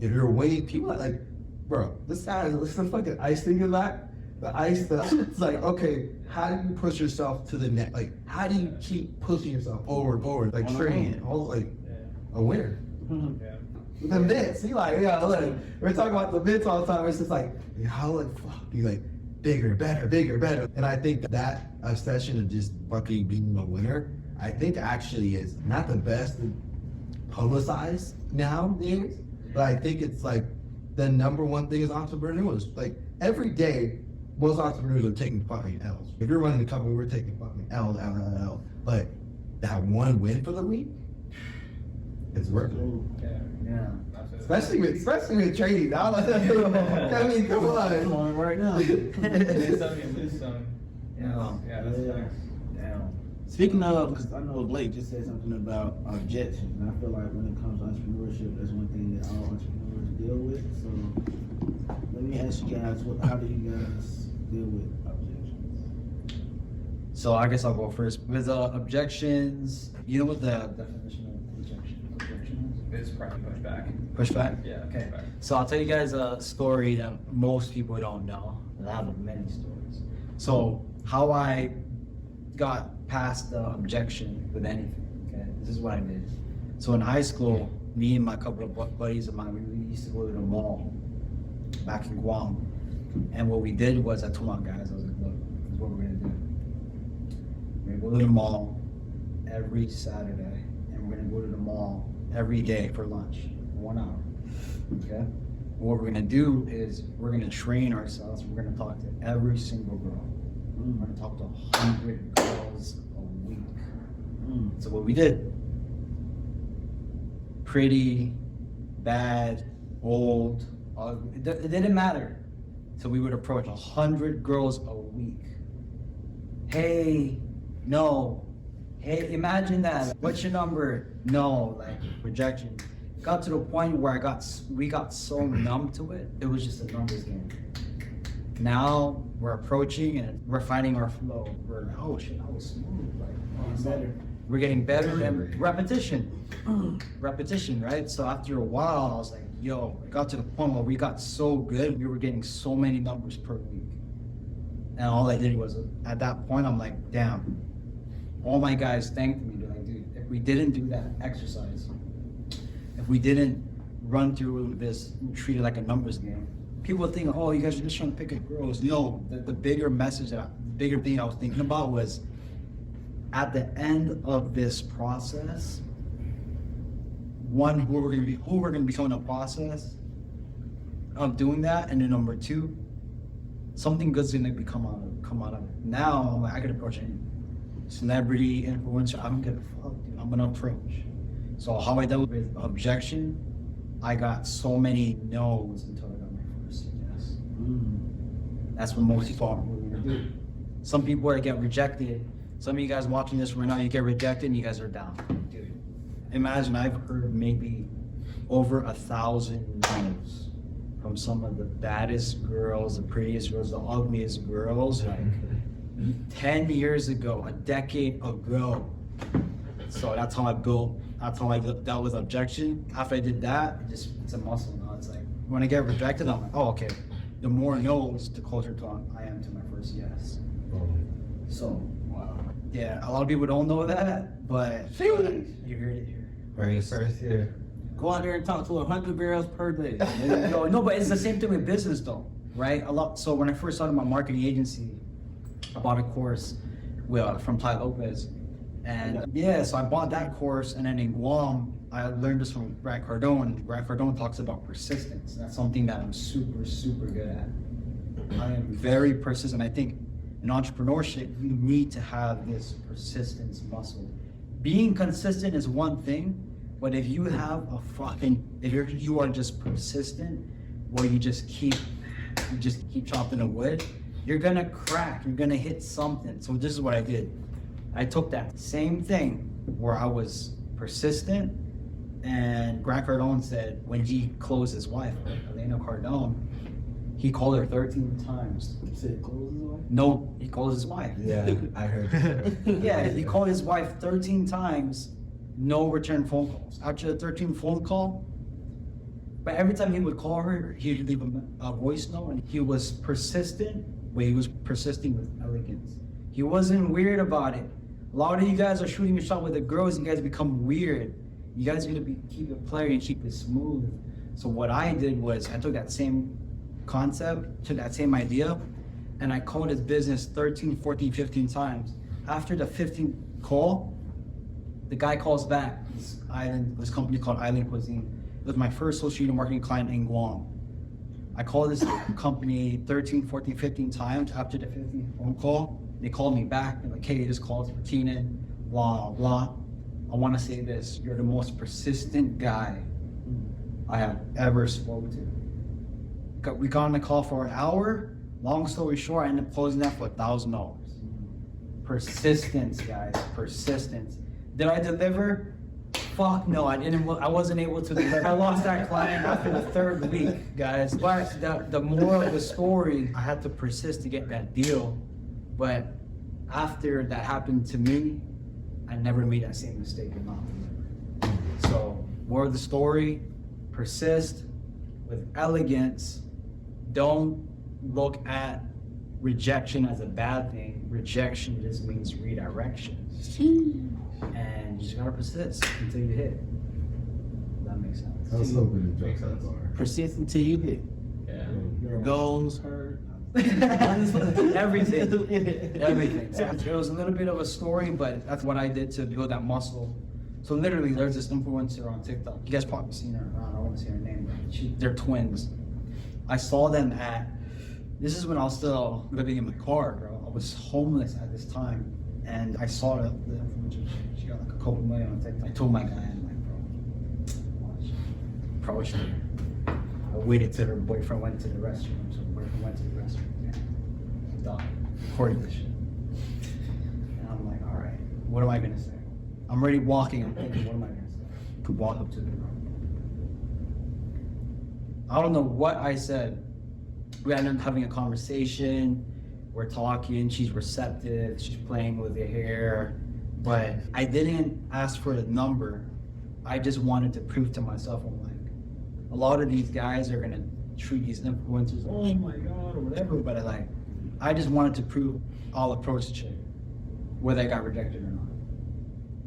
If you're winning, people are like, bro, this guy is some fucking ice thing in that. The ice, it's like, okay, how do you push yourself to the net? Like, how do you keep pushing yourself over and over? Like, training, all like a winner. Yeah. The mitts, you like, yeah, look, we're talking about the mitts all the time. It's just like, how like, fuck, you like, bigger, better, bigger, better. And I think that obsession of just fucking being a winner, I think actually is not the best publicized nowadays, but I think it's like the number one thing is entrepreneurs. Like, every day, most entrepreneurs are taking fucking L's. If you're running a company, we're taking fucking L. But that one win for the week, it's worth it. Yeah. Especially with trading. I mean, come on. Come on right now. Lose some, you lose some. Yeah. Yeah, that's Yeah. facts. Damn. Speaking of, because I know Blake just said something about objections, and I feel like when it comes to entrepreneurship, that's one thing that all entrepreneurs deal with. So let me ask you guys, how do you guys deal with objections? So I guess I'll go first. With objections, you know what the definition of objection It's probably pushback. is? Pushback? Yeah, Okay. pushback. So I'll tell you guys a story that most people don't know. And I have many stories. So how I got past the objection with anything, okay? This is what I did. So in high school, me and my couple of buddies of mine, we used to go to the mall back in Guam. And what we did was, I told my guys, I was like, look, this is what we're gonna do. We're gonna go to the mall every Saturday, and we're gonna go to the mall every day for lunch, 1 hour, okay? What we're gonna do is, we're gonna train ourselves, we're gonna talk to every single girl. We're gonna talk to 100 girls a week. So what we did, pretty, bad, old, ugly, it didn't matter. So we would approach 100 girls a week. Hey, no. Hey, imagine that. What's your number? No, like rejection. Got to the point where we got so numb to it. It was just a numbers game. Now we're approaching and we're finding our flow. We're like, oh shit, that was smooth. Like, Better. we're getting better and repetition, right? So after a while, I was like, yo, it got to the point where we got so good, we were getting so many numbers per week. And all I did was, at that point, I'm like, damn. All my guys thanked me. They're like, dude, if we didn't do that exercise, if we didn't run through this, treat it like a numbers game, people would think, oh, you guys are just trying to pick up girls. No, the bigger message, the bigger thing I was thinking about was, at the end of this process, one, who we're gonna become in the process of doing that, and then number two, something good's gonna come out of it. Now I'm like, I could approach any celebrity, influencer, I don't give a fuck, dude. I'm gonna approach. So how I dealt with objection, I got so many no's until I got my first yes. That's what most people are gonna do. Some people are get rejected. Some of you guys watching this right now, you get rejected and you guys are down. Dude, imagine I've heard maybe over 1,000 no's from some of the baddest girls, the prettiest girls, the ugliest girls, like 10 years ago, a decade ago. So that's how I built, that's how I dealt with objection. After I did that, it's a muscle now. It's like, when I get rejected, I'm like, oh, okay. The more no's, the closer to I am to my first yes. So, yeah, a lot of people don't know that, but you heard it here. Very first year. Go out there and talk to 100 barrels per day. No, but it's the same thing with business though, right? So when I first started my marketing agency, I bought a course from Ty Lopez. And so I bought that course, and then in Guam, I learned this from Grant Cardone. Grant Cardone talks about persistence. That's something that I'm super, super good at. I am very persistent. I think in entrepreneurship, you need to have this persistence muscle. Being consistent is one thing, but if you have you are just persistent, where you just keep chopping the wood, you're gonna crack, you're gonna hit something. So this is what I did. I took that same thing where I was persistent, and Grant Cardone said when he closed his wife, Elena Cardone, he called her 13 times. You said close his wife? No, he called his wife. Yeah, I heard. Yeah, he called his wife 13 times, no return phone calls. After the 13th phone call, but every time he would call her, he'd leave a voice note, and he was persistent, but he was persisting with elegance. He wasn't weird about it. A lot of you guys are shooting a shot with the girls, and you guys become weird. You guys need to keep it play and keep it smooth. So what I did was I took that same concept, took that same idea, and I called his business 13, 14, 15 times. After the 15th call, the guy calls back. This company called Island Cuisine. It was my first social media marketing client in Guam. I called this company 13, 14, 15 times. After the 15th phone call, they called me back and like, hey, this call's for Keenan, blah, blah. I want to say this, you're the most persistent guy I have ever spoken to. We got on the call for an hour. Long story short, I ended up closing that for $1,000. Persistence, guys, persistence. Did I deliver? Fuck no, I didn't. I wasn't able to deliver. I lost that client after the 3rd week, guys. But the moral of the story, I had to persist to get that deal. But after that happened to me, I never made that same mistake in my life. So, moral of the story, persist with elegance. Don't look at rejection as a bad thing. Rejection just means redirection. And you just gotta persist until you hit. That makes sense. I was hoping to Makes drop that sense. bar. Persist until you hit. Yeah. Your goals hurt. Everything. It was a little bit of a story, but that's what I did to build that muscle. So literally, there's this influencer on TikTok. You guys probably seen her. I don't want to say her name, but they're twins. I saw them this is when I was still living in my car, bro. I was homeless at this time, and I saw the influencer. She got like a couple million on TikTok. I told my guy, I'm like, bro, watch. Probably should. I waited till her boyfriend went to the restroom. So her boyfriend went to the restroom. Yeah. Done. Recording this shit. And I'm like, all right, what am I gonna say? I'm already walking. I'm thinking, what am I gonna say? Could walk up to the girl. I don't know what I said. We ended up having a conversation. We're talking. She's receptive. She's playing with your hair. But I didn't ask for the number. I just wanted to prove to myself, I'm like, a lot of these guys are gonna treat these influencers, oh my God, or whatever. But I just wanted to prove I'll approach the chick, whether I got rejected or not.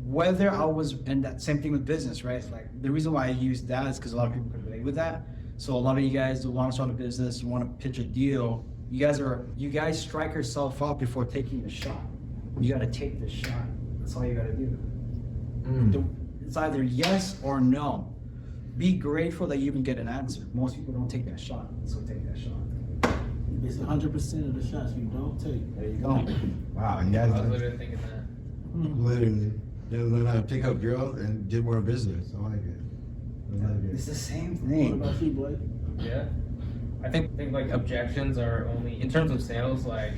Whether I was, and that same thing with business, right? Like the reason why I use that is because a lot of people can relate with that. So a lot of you guys who want to start a business, you want to pitch a deal, you guys strike yourself out before taking the shot. You got to take the shot. That's all you got to do. It's either yes or no. Be grateful that you even get an answer. Most people don't take that shot, so take that shot. It's 100% of the shots you don't take. There you go. Wow, you guys I was literally thinking that. literally they learn how to pick up girls and get more business. I like it. I like It's it. the same What thing. about you, Blake? Yeah. I think like objections are only, in terms of sales, like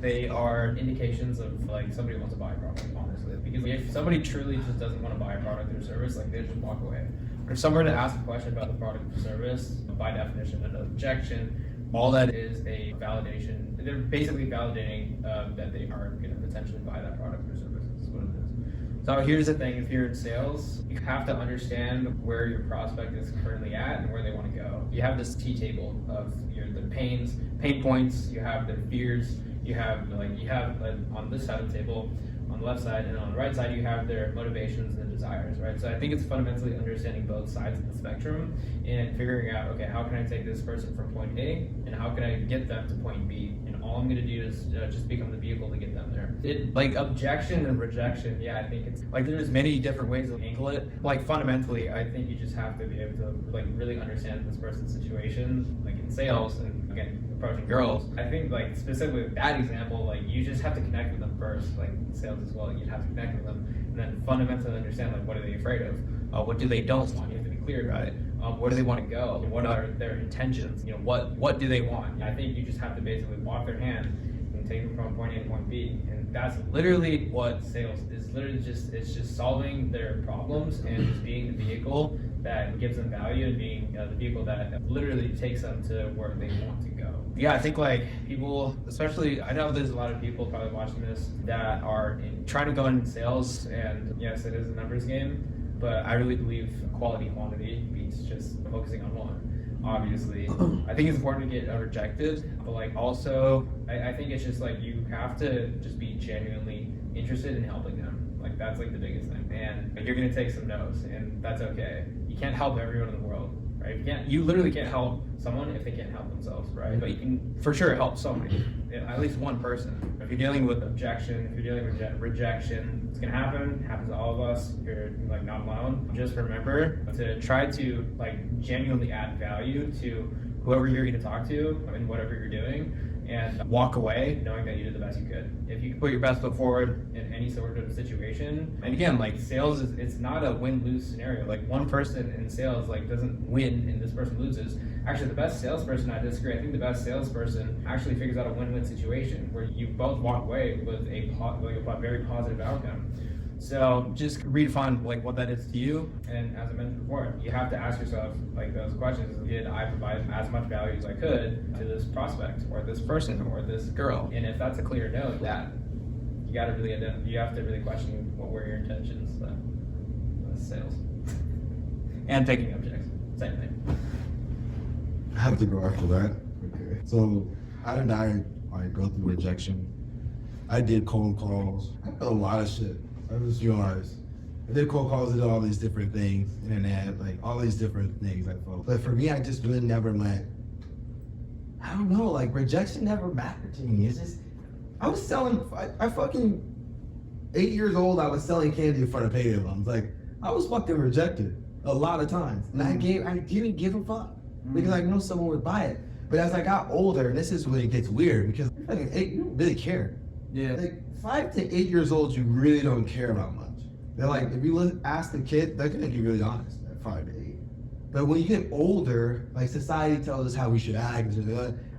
they are indications of like somebody wants to buy a product, honestly. Because if somebody truly just doesn't want to buy a product or service, like they just walk away. If someone were to ask a question about the product or service, by definition, an objection, all that is a validation. They're basically validating that they are going to potentially buy that product or service. Is what it is. So here's the thing: if you're in sales, you have to understand where your prospect is currently at and where they want to go. You have this T table of the pain points. You have their fears. You have on this side of the table, on the left side, and on the right side, you have their motivations and desires, right? So I think it's fundamentally understanding both sides of the spectrum and figuring out, okay, how can I take this person from point A and how can I get them to point B in all I'm gonna do is just become the vehicle to get them there. It like objection and rejection. Yeah, I think it's like there's many different ways to angle it. Like fundamentally, I think you just have to be able to like really understand this person's situation, like in sales and again approaching girls. I think like specifically with that example, like you just have to connect with them first, like in sales as well. You'd have to connect with them and then fundamentally understand like what are they afraid of, what do they don't want. You have to be clear about it. Where do they want to go? What are their intentions? You know, what do they want? I think you just have to basically walk their hand and take them from point A to point B, and that's literally what sales is. Literally, it's just solving their problems and just being the vehicle that gives them value and being the vehicle that literally takes them to where they want to go. Yeah, I think like people, especially I know there's a lot of people probably watching this that are trying to go in sales, and yes, it is a numbers game. But I really believe quality quantity beats just focusing on one. Obviously, I think it's important to get rejected, but like also, I think it's just like you have to just be genuinely interested in helping them. Like that's like the biggest thing. And you're gonna take some no's, and that's okay. You can't help everyone in the world, right? You literally can't help someone if they can't help themselves, right? But you can for sure help somebody, at least one person. If you're dealing with objection, if you're dealing with rejection, it's gonna happen. It happens to all of us. You're like not alone. Just remember to try to like genuinely add value to whoever you're gonna talk to and whatever you're doing, and walk away knowing that you did the best you could. If you can put your best foot forward in any sort of situation, and again, like sales is, it's not a win-lose scenario. Like one person in sales like doesn't win and this person loses. Actually, the best salesperson, I disagree. I think the best salesperson actually figures out a win-win situation where you both walk away with a very positive outcome. So just redefine like what that is to you. And as I mentioned before, you have to ask yourself like those questions. Did I provide as much value as I could to this prospect or this person or this girl? And if that's a clear no, that you got to really you have to really question what were your intentions. That's sales. And taking objects, same thing. I have to go after that. Okay. So how did I go through rejection? I did cold calls. I did a lot of shit. I just realized I did cold calls, I did all these different things, internet, like all these different things I felt. But for me, I just really never I don't know, like rejection never mattered to me. It's just, I was selling, I fucking, 8 years old, I was selling candy in front of payday loans. Like, I was fucking rejected a lot of times. And I didn't give a fuck because I know someone would buy it. But as I got older, and this is when it gets weird because you don't really care. Yeah. Like 5 to 8 years old, you really don't care about much. They're like, if you ask the kid, they're gonna be really honest at 5 to 8. But when you get older, like society tells us how we should act.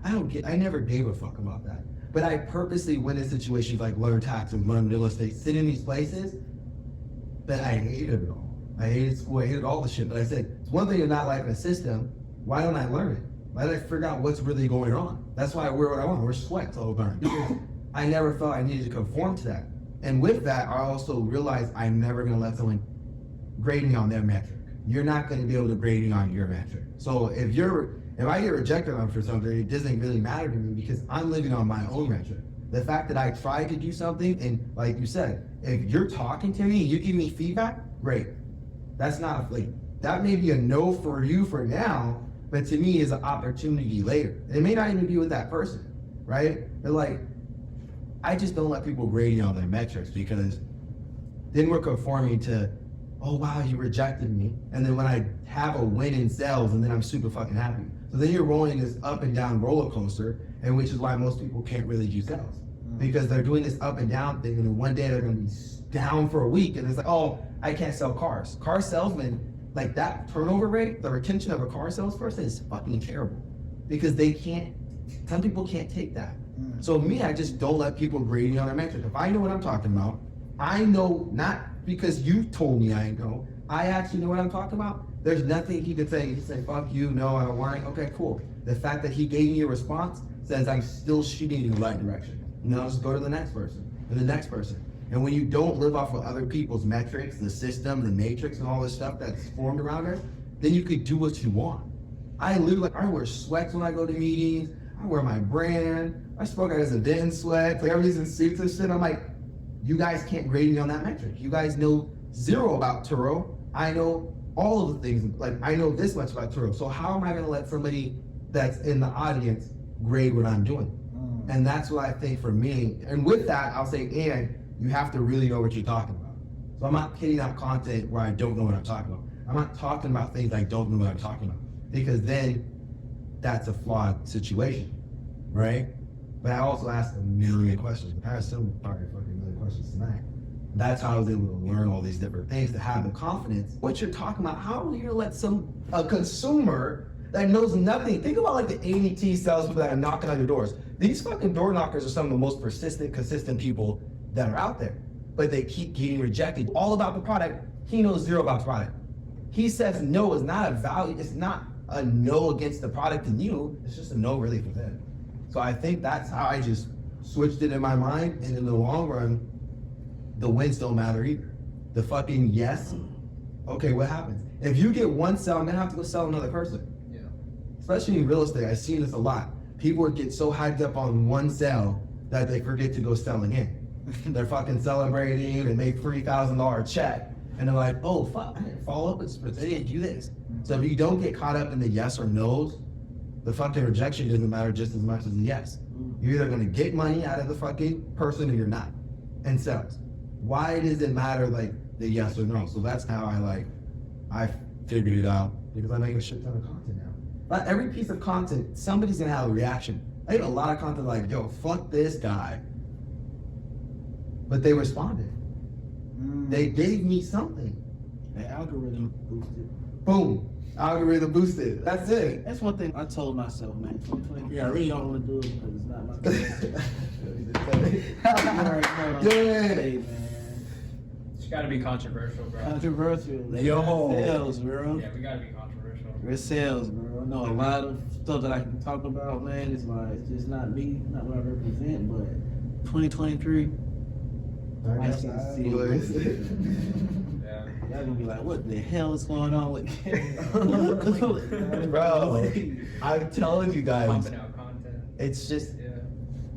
I never gave a fuck about that. But I purposely went in situations like learn taxes, learn real estate, sit in these places that I hated it all. I hated school, I hated all the shit. But I said, it's one thing to not like the system. Why don't I learn it? Why don't I figure out what's really going on? That's why I wear what I want. We're sweats all the time. I never felt I needed to conform to that. And with that, I also realized I'm never gonna let someone grade me on their metric. You're not gonna be able to grade me on your metric. So if I get rejected on for something, it doesn't really matter to me because I'm living on my own metric. The fact that I tried to do something, and like you said, if you're talking to me, you give me feedback, great. That's not a flea. That may be a no for you for now, but to me is an opportunity later. It may not even be with that person, right? But like, I just don't let people grade me on their metrics because then we're conforming to, oh wow, you rejected me. And then when I have a win in sales and then I'm super fucking happy. So then you're rolling this up and down roller coaster, and which is why most people can't really do sales. Because they're doing this up and down thing, and then one day they're gonna be down for a week, and it's like, oh, I can't sell cars. Car salesmen, like that turnover rate, the retention of a car salesperson is fucking terrible. Because some people can't take that. So me, I just don't let people grade me on their metric. If I know what I'm talking about, I know, not because you told me I know, I actually know what I'm talking about. There's nothing he could say. He say, fuck you, no, I don't want it. Okay, cool. The fact that he gave me a response says I'm still shooting in the right direction. And then I'll just go to the next person and the next person. And when you don't live off of other people's metrics, the system, the matrix, and all this stuff that's formed around it, then you could do what you want. I wear sweats when I go to meetings. I wear my brand. I spoke out as a den sweat. Like everybody's in suits and shit. I'm like, you guys can't grade me on that metric. You guys know zero about Turo. I know all of the things. Like I know this much about Turo. So how am I gonna let somebody that's in the audience grade what I'm doing? And that's what I think for me. And with that, I'll say, and you have to really know what you're talking about. So I'm not putting out content where I don't know what I'm talking about. I'm not talking about things I don't know what I'm talking about, because then that's a flawed situation, right? But I also asked a million questions. I asked some probably fucking million questions tonight. That's how I was able to learn all these different things, to have the confidence. What you're talking about, how are you gonna let a consumer that knows nothing, think about like the ADT salespeople that are knocking on your doors. These fucking door knockers are some of the most persistent, consistent people that are out there, but they keep getting rejected. All about the product, he knows zero about the product. He says no is not a value, it's not a no against the product and you, it's just a no really for them. So I think that's how I just switched it in my mind, and in the long run, the wins don't matter either. The fucking yes, okay, what happens? If you get one sell, I'm gonna have to go sell another person. Yeah. Especially in real estate, I've seen this a lot. People get so hyped up on one sell that they forget to go sell again. They're fucking celebrating and make $3,000 check, and they're like, oh fuck, I didn't follow up with this, I didn't do this. So if you don't get caught up in the yes or no's, the fucking rejection doesn't matter just as much as the yes. You're either gonna get money out of the fucking person or you're not. And sales. Why does it matter like the yes or no? So that's how I figured it out, because I make a shit ton of content now. But every piece of content, somebody's gonna have a reaction. I get a lot of content like, yo, fuck this guy. But they responded. They gave me something. The algorithm boosted. Boom. Algorithm boosted. That's it. That's one thing I told myself, man. 2023, I really don't want to do it because it's not my thing. Good. Hey, man. It's gotta be controversial, bro. Controversial. Yo. Sales, bro. Yeah, we gotta be controversial. We're sales, bro. I know a lot of stuff that I can talk about, man. It's like, it's just not me, not what I represent, but 2023, I see Yeah. y'all gonna be like, what the hell is going on with Bro, I'm telling you guys, Pumping out content. it's just, Yeah.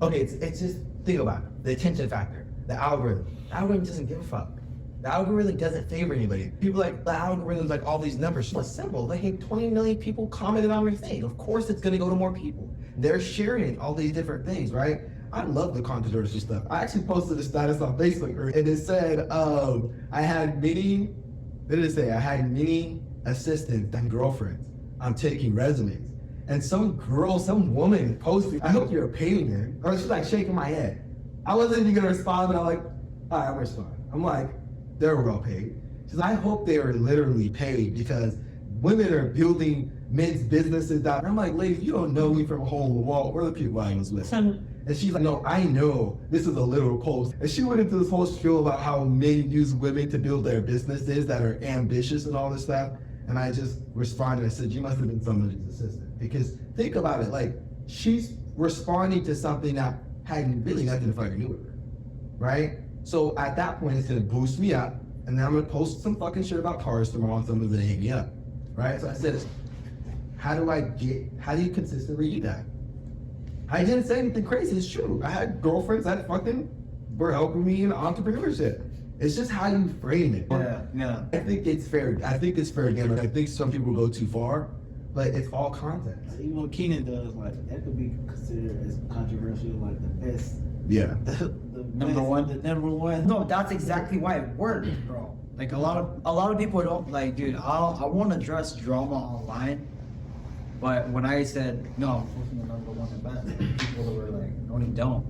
okay, it's just, think about it. The attention factor, the algorithm. The algorithm doesn't give a fuck. The algorithm doesn't favor anybody. People like, the algorithm's like all these numbers. It's simple. Like, hey, 20 million people commented on your thing. Of course it's gonna go to more people. They're sharing all these different things, right? I love the controversial stuff. I actually posted a status on Facebook and it said, I had many, what did it say? I had many assistants and girlfriends. I'm taking resumes. And some girl, some woman posted, I hope you're a paid man. Or she's like shaking my head. I wasn't even gonna respond, but I'm like, all right, I'm responding. I'm like, they're well paid. She's like, I hope they are literally paid, because women are building men's businesses down. I'm like, lady, you don't know me from a hole in the wall or the people I was with. And she's like, no, I know this is a literal post. And she went into this whole spiel about how men use women to build their businesses that are ambitious and all this stuff. And I just responded, I said, you must have been somebody's assistant. Because think about it, like, she's responding to something that had really nothing to fucking do with her, right? So at that point, it's gonna boost me up, and then I'm gonna post some fucking shit about cars tomorrow and someone's gonna hit me up, right? So I said, how do you consistently do that? I didn't say anything crazy, it's true. I had girlfriends that fucking were helping me in entrepreneurship. It's just how you frame it. Yeah. I think it's fair. I think it's fair game. I think some people go too far, but it's all context. even what Keenan does, like that could be considered as controversial, like the best. Yeah. The Number one? The number one. No, that's exactly why it worked, bro. Like a lot of people don't like, dude. I want to address drama online, but when I said no, I'm posting the number one event, people were like, no, you don't.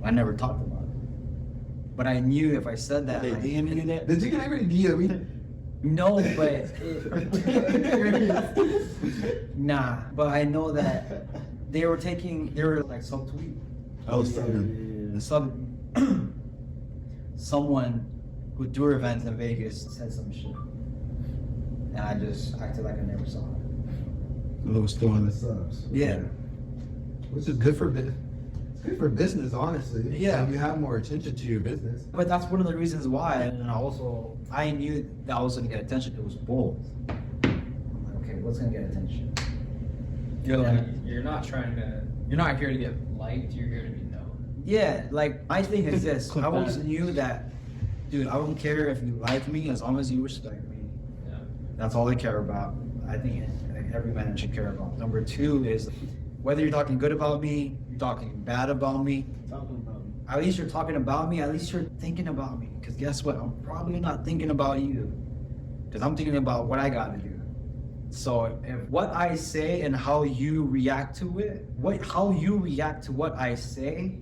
I never talked about it, but I knew if I said that, They like, DM you that? Did you get any DM me? no, but nah. But I know that they were like subtweet. Oh, Someone who do events in Vegas said some shit, and I just acted like I never saw it. A little still in the subs. Yeah. Which is good for business. It's good for business, honestly. Yeah. And you have more attention to your business. But that's one of the reasons why. And I knew that I was gonna get attention. It was bold. I'm like, okay, what's gonna get attention? You're Yeah. like, you're not here to get liked, you're here to be known. Yeah, like my thing is this. Clip I always that. knew that, dude. I don't care if you like me as long as you respect me. Yeah. That's all I care about. I think like, every man should care about. Number two is Whether you're talking good about me, you're talking bad about me, Talking about me. at least you're talking about me, at least you're thinking about me. Because guess what? I'm probably not thinking about you. Because I'm thinking about what I gotta do. So if what I say and how you react to it, how you react to what I say,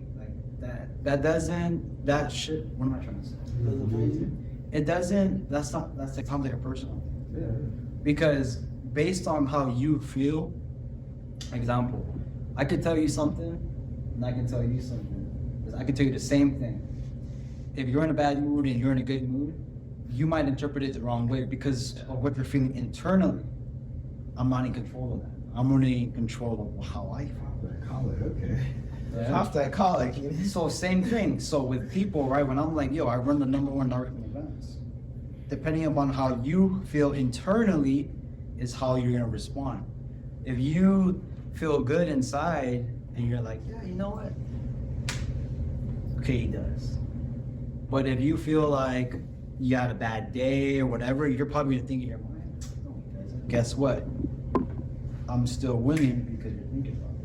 like that shit, what am I trying to say? Doesn't phase you? It doesn't, that's like sounds like a personal thing. Yeah. Because based on how you feel, example, I could tell you something and I can tell you something. I could tell you the same thing. If you're in a bad mood and you're in a good mood, you might interpret it the wrong way because of what you're feeling internally. I'm not in control of that. I'm only in control of how I feel. Okay. Yeah. Off that colic. So same thing. So with people, right, when I'm like, yo, I run the #1 networking events. Depending upon how you feel internally is how you're gonna respond. If you feel good inside and you're like, yeah, you know what? Okay, he does. But if you feel like you had a bad day or whatever, you're probably gonna think in your mind, no, he doesn't. Guess what? I'm still winning because you're thinking about it.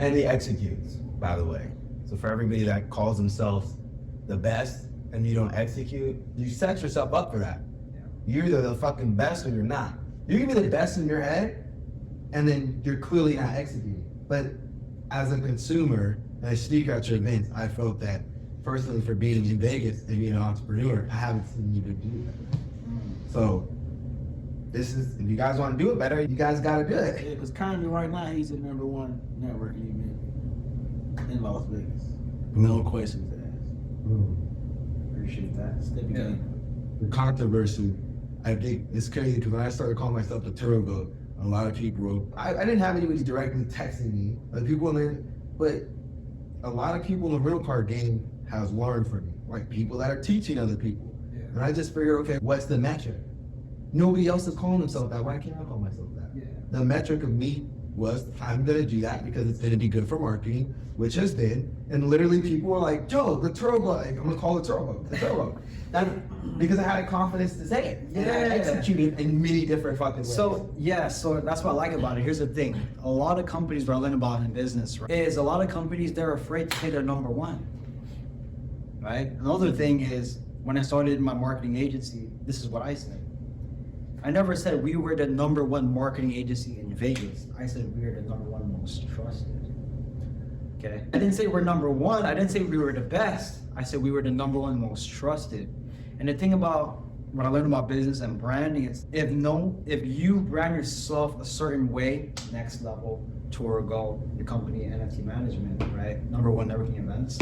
And he executes, by the way. So for everybody that calls themselves the best and you don't execute, you set yourself up for that. Yeah. You're either the fucking best or you're not. You can be the best in your head, and then you're clearly not executing. But as a consumer and a speaker at your events, I felt that personally for being in Vegas and being an entrepreneur, I haven't seen you do that. So this is, if you guys want to do it better, you guys got to do it. Yeah, because currently right now he's the #1 networking event in Las Vegas. No questions asked. Appreciate that. Step again. The controversy, I think it's crazy because when I started calling myself the Turo Goat, a lot of people wrote, I didn't have anybody directly texting me, but a lot of people in the rental car game has learned from me, like people that are teaching other people. Yeah. And I just figured, okay, what's the metric? Nobody else is calling themselves that. Why can't I call myself that? Yeah. The metric of me was, I'm gonna do that because it's gonna be good for marketing, which has been. And literally people were like, Joe, the Turo Goat. I'm gonna call it Turo Goat, the Turo Goat. Because I had the confidence to say it. And I executed in many different fucking ways. So that's what I like about it. Here's the thing: a lot of companies, what I learned about in business, right, is a lot of companies they're afraid to say they're #1. Right. Another thing is when I started my marketing agency, this is what I said. I never said we were the #1 marketing agency in Vegas. I said we were the #1 most trusted. Okay. I didn't say we're #1. I didn't say we were the best. I said we were the #1 most trusted. And the thing about what I learned about business and branding is if you brand yourself a certain way, next level, Turo Go, your company, NFT management, right? #1 networking events.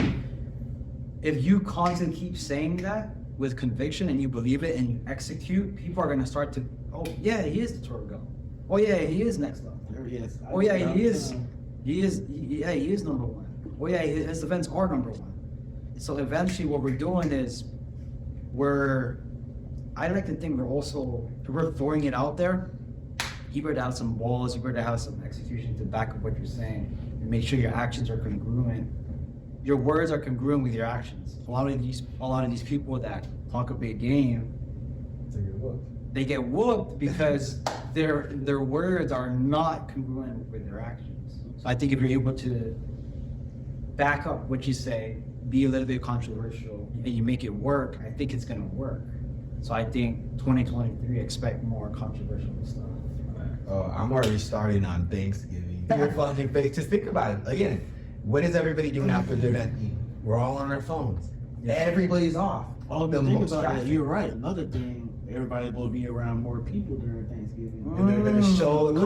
If you constantly keep saying that with conviction and you believe it and you execute, people are gonna start to, oh yeah, he is the Turo Go. Oh yeah, he is next level. There he is. Oh yeah, he is #1. Oh yeah, his events are #1. So eventually what we're doing is I like to think we're throwing it out there. You better have some walls, you better have some execution to back up what you're saying and make sure your actions are congruent. Your words are congruent with your actions. A lot of these people that talk a big game, they get whooped because their words are not congruent with their actions. So I think if you're able to back up what you say, be a little bit controversial, and you make it work, I think it's gonna work. So I think 2023, expect more controversial stuff. Oh, I'm already starting on Thanksgiving. You're fucking fake. Just think about it. Again, what is everybody doing after their event? We're all on our phones. Everybody's off. All the think about it, you're right. Another thing, everybody will be around more people during Thanksgiving. And they're gonna show the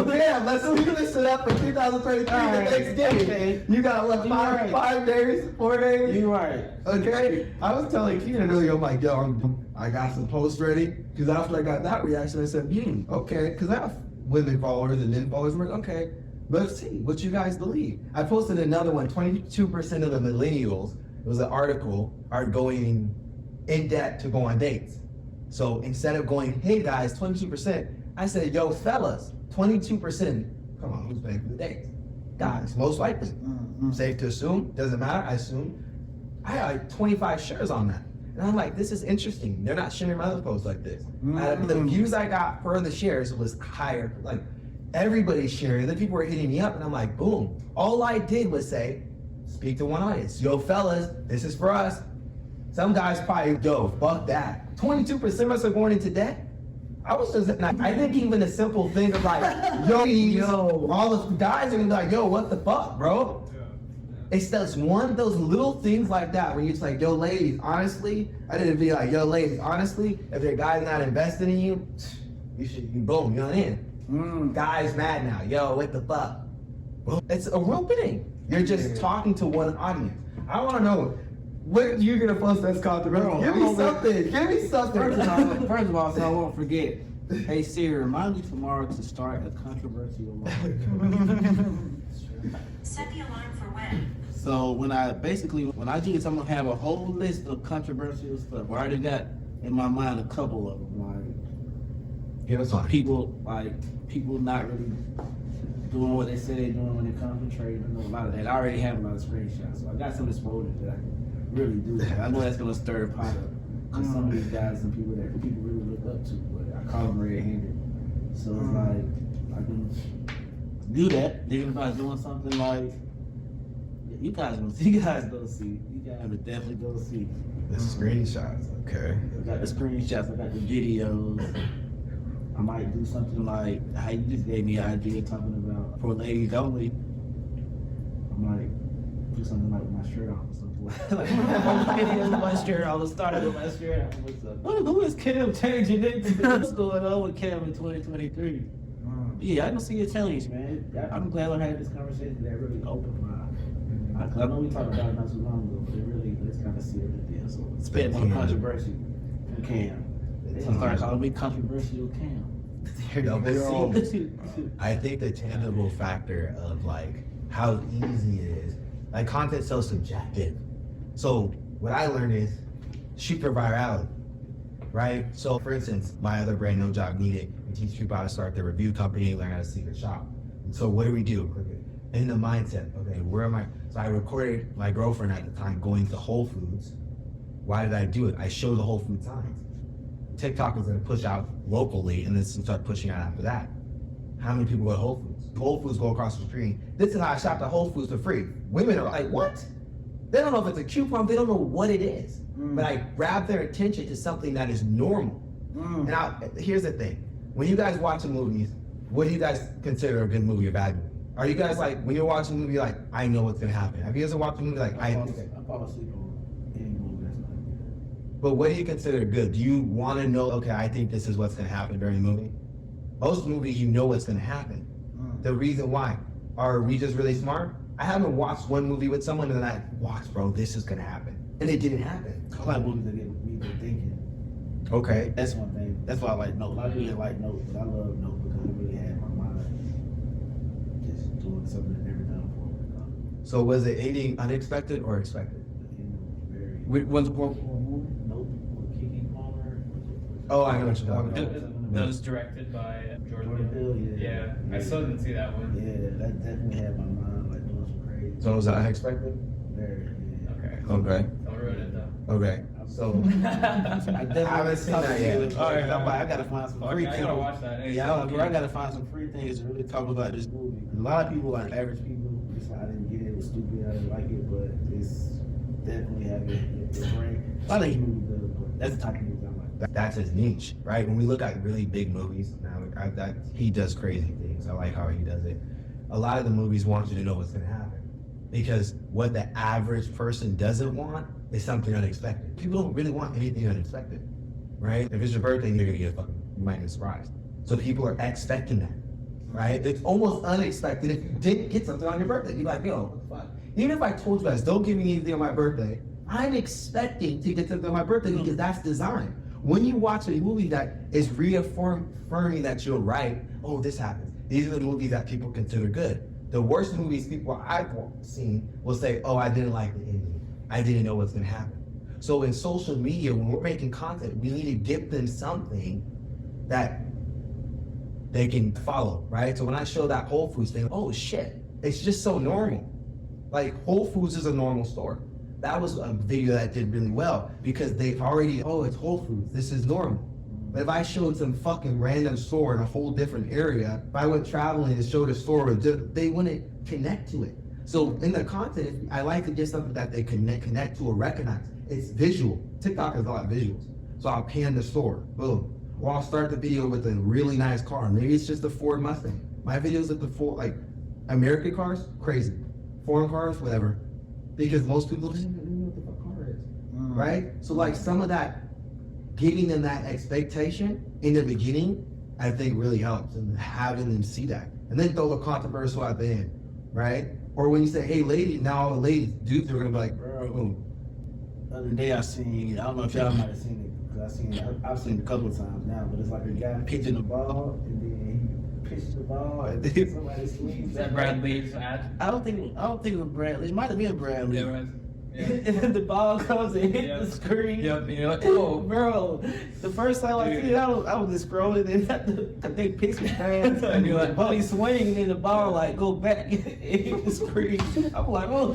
damn, let's do this to that for 2033 All right. Thanksgiving. Okay. You got what, You're right. 5 days, 4 days? You're right. Okay, I was telling Keenan earlier, I'm like, yo, I got some posts ready. Because after I got that reaction, I said, okay. Because I have women followers and men followers. I'm like, okay, let's see what you guys believe. I posted another one, 22% of the millennials, it was an article, are going in debt to go on dates. So instead of going, hey guys, 22%, I said, yo, fellas, 22%, come on, who's paying for the dates? Guys, most likely. Safe to assume, doesn't matter, I assume. I had like 25 shares on that. And I'm like, this is interesting. They're not sharing my other posts like this. The views I got for the shares was higher. Like, Everybody's sharing. Then people were hitting me up, and I'm like, boom. All I did was say, speak to one audience. Yo, fellas, this is for us. Some guys probably, yo, fuck that. 22% of us are going into debt. I was just, I think even a simple thing of like, yo, all the guys are gonna be like, yo, what the fuck, bro? It's just one of those little things like that when you're just like, yo, ladies, honestly, I didn't be like, yo, ladies, honestly, if your guy's not investing in you, you should, boom, you know what I mean? Guy's mad now, yo, what the fuck? It's a real thing. You're just talking to one audience. I wanna know, what you're gonna post that's controversial? Give me something, give me something. First of all, so I won't forget. Hey Siri, remind me tomorrow to start a controversial alarm. Set the alarm for when? So when I do this, I'm gonna have a whole list of controversial stuff. I already got in my mind a couple of them, like Give us one. people not really doing what they say they're doing when it comes to trading. I know a lot of that. I already have a lot of screenshots, so I got some exposure that I can really do that. I know that's gonna stir a pot up because some of these guys and people that people really look up to, but I call them red-handed. So it's like I can do that. Then if I was doing something like you guys go see, you guys would definitely go see. The screenshots, okay. I got the screenshots, I got the videos. I might do something like how you just gave me an idea talking about for ladies only. I might do something like with my shirt on or something. Like videos with my shirt on, started with my shirt on. What's up? Who is Cam changing it? What's going on with Cam in 2023? Yeah, I don't see a change, man. I'm glad I had this conversation that really opened my eyes. I know we talked about it not too long ago, but let's kind of see everything. So it's been more controversial from Cam. They start calling me controversial Cam. I think the tangible factor of like how easy it is, like content's so subjective. So what I learned is shoot for virality, right? So for instance, my other brand, No Job Needed, we teach people how to start their review company, learn how to secret shop. So what do we do? In the mindset, okay, where am I? So I recorded my girlfriend at the time going to Whole Foods. Why did I do it? I showed the Whole Food signs. TikTok is gonna push out locally and then start pushing out after that. How many people go to Whole Foods? Whole Foods go across the street. This is how I shopped at Whole Foods for free. Women are like, what? They don't know if it's a coupon, they don't know what it is. But I grab their attention to something that is normal. And here's the thing. When you guys watch movies, what do you guys consider a good movie or bad movie? Are you guys like, when you're watching a movie, like, I know what's gonna happen? Have you ever watched a movie like, I fall asleep on any movie that's not good. But what do you consider good? Do you wanna know, okay, I think this is what's gonna happen during the movie? Most movies, you know what's gonna happen. The reason why, are we just really smart? I haven't watched one movie with someone and I watched, bro, this is gonna happen. And it didn't happen. I like movies that get me thinking. Okay. That's one thing. That's why I like Note. A lot of people like Note, but I love Note because it really had my mind just doing something that never done before. So was it ending unexpected or expected? When's the Note with Kiki Palmer. Oh, I know what you're talking about. That was directed by Jordan Peele. Yeah. I still didn't see that one. Yeah, that definitely had my mind like doing some crazy. So was it unexpected? Very, yeah. Okay. Okay. Don't ruin it though. Okay. So I definitely haven't seen that yet. I'm like, I gotta find some free I gotta things. watch that. Yeah, I gotta find some free things to really talk about this movie. A lot of people, like average people, just like, I didn't get it, it was stupid, I didn't like it, but it's definitely having the brain. A lot of these movies do, but that's the type of movies I like. that's his niche, right? When we look at really big movies, now he does crazy things. I like how he does it. A lot of the movies want you to know what's gonna happen. Because what the average person doesn't want is something unexpected. People don't really want anything unexpected, right? If it's your birthday, you're gonna get you might get surprised. So people are expecting that, right? It's almost unexpected if you didn't get something on your birthday. You're like, yo, what the fuck? Even if I told you guys, don't give me anything on my birthday, I'm expecting to get something on my birthday because that's design. When you watch a movie that is reaffirming that you're right, oh, this happens. These are the movies that people consider good. The worst movies people I've seen will say, oh, I didn't like the ending. I didn't know what's gonna happen. So in social media, when we're making content, we need to give them something that they can follow, right? So when I show that Whole Foods thing, oh shit, it's just so normal. Like Whole Foods is a normal store. That was a video that did really well because they've already, oh, it's Whole Foods, this is normal. But if I showed some fucking random store in a whole different area, if I went traveling and showed a store, they wouldn't connect to it. So in the content, I like to get something that they connect to or recognize. It's visual. TikTok is a lot of visuals. So I'll pan the store, boom. Or I'll start the video with a really nice car. Maybe it's just a Ford Mustang. My videos with the Ford, like American cars, crazy. Foreign cars, whatever. Because most people just don't know what the fuck car is, right? So like some of that, giving them that expectation in the beginning, I think really helps, and having them see that. And then throw the controversial at the end, right? Or when you say, hey ladies, now all the ladies, dudes are gonna be like, bro. The other day I seen, I don't know if y'all might have seen it, because I've seen it a couple of times now, but it's like a guy pitching the ball, and then he pitched the ball, and then somebody swings. Is that Brad Lee's ad? I don't think it was Bradley. It might have been Bradley. Yeah, it was. Yeah. And then the ball comes and hit Yep. the screen. Yep, and you're like, Oh, oh, bro. The first time I seen it, I was just scrolling and they pitched me fast. And you're like, but he swing and then the ball like go back and hit the screen. I'm like, oh,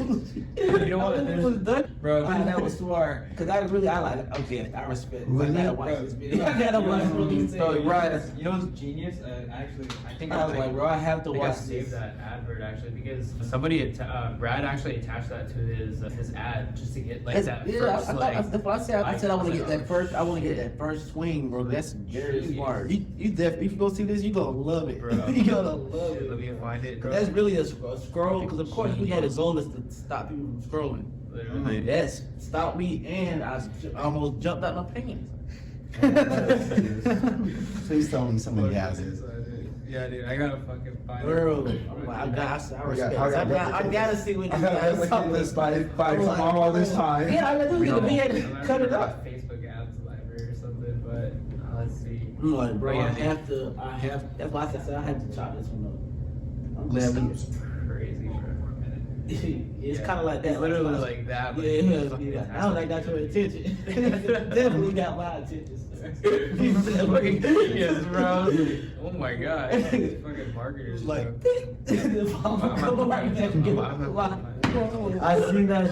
You know what? It was done. Bro. I that was smart. Cause I like, okay, I respect it. I Really? gotta watch this video. I gotta watch what he's Bro, saying. right. You know what's genius? Actually, I think I was like, bro, I have to I think I watch saved this. that advert actually because somebody, Brad actually attached that to his ad just to get like that Yeah, first I like. that's what I said. I said I want to get that first. I want to get Shit. that first swing, bro. That's very Jeez. smart. You definitely, if you go see this, you gonna love it, Bro. you gonna love Let it. me find it. Bro. That's really a scroll, because of course we had a goal is to stop people from scrolling. Literally. Yes, stop me, and I almost jumped out my pants. Please tell me somebody has it. Yeah, dude, I gotta fucking find Bro, it. I respect. I I gotta see what I you gotta guys look at this by tomorrow this time. Yeah, I gotta do it. We had to I'm cut it not up. Facebook ads library or something, but let's see. I'm like, bro, But yeah, I have to. That's why I said I have to chop this one up. I'm That's just- crazy, bro. It's Yeah. kind of like that. It's literally like that. But Yeah, fucking yeah. I attached don't think that's your attention. Definitely got my attention, sir. Yes, bro. Oh my god. These fucking marketers. Like, I seen that.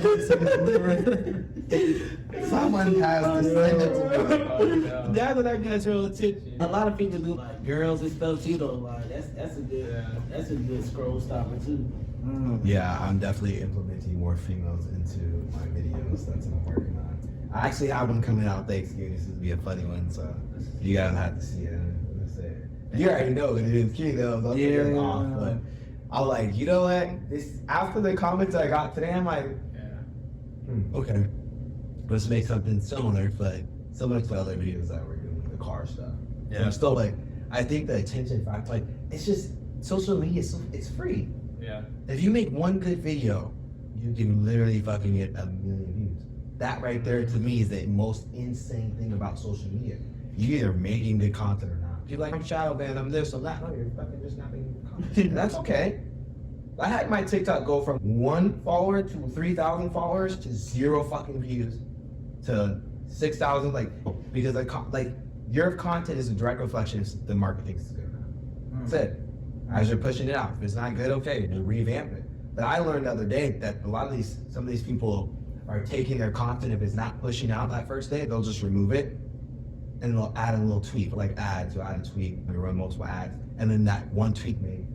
Someone has to send it to me. That's what I got your attention. A lot of people do like girls and stuff too, though. Like that's a good scroll stopper too. Yeah, I'm definitely implementing more females into my videos. That's what I'm working on. I actually have one coming out Thanksgiving. This would be a funny one, so you guys have to see it. You already know it is Kingdom. I'm taking it off, but I'm like, you know what? This after the comments I got today, I'm like, okay, let's make something similar, but similar to other videos that we're doing, the car stuff. Yeah. And I'm still like, I think the attention factor, like, it's just social media. It's free. Yeah. If you make one good video, you can literally fucking get 1 million views. That right there to me is the most insane thing about social media. You either making good content or not. You're like, I'm shadow banned, I'm this, I'm that. No, you're fucking just not making good content. That's okay. I had my TikTok go from 1 follower to 3,000 followers to 0 fucking views to 6,000, like, because your content is a direct reflection of the market thinks it's good or not. That's it. As you're pushing it out. If it's not good, okay, you revamp it. But I learned the other day that some of these people are taking their content, if it's not pushing out that first day, they'll just remove it and they'll add a little tweak, like ads, you'll add a tweak, and run multiple ads, and then that one tweak may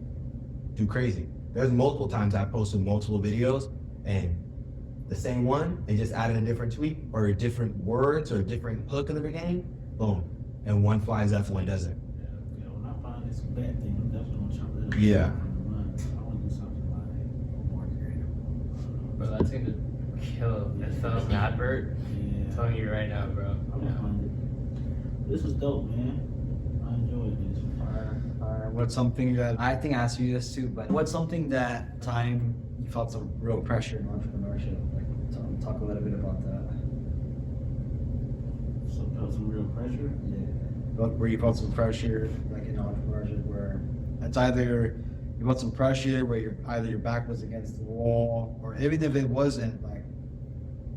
do crazy. There's multiple times I posted multiple videos and the same one, they just added a different tweak or different words or a different hook in the beginning, boom, and one flies up, one doesn't. You know, when I find this bad thing, I'm definitely gonna chop it up. Yeah. I want to do something like more creative. Bro, that's gonna kill this advert. I'm Yeah. telling you right now, bro. I'm behind it. This was dope, man. I enjoyed this. What's something that I think I asked you this too, but what's something that time you felt some real pressure in entrepreneurship? Like, talk a little bit about that. So felt some real pressure. Yeah. Where you felt some pressure, like in entrepreneurship, where it's either you felt some pressure where either your back was against the wall, or even if it wasn't, like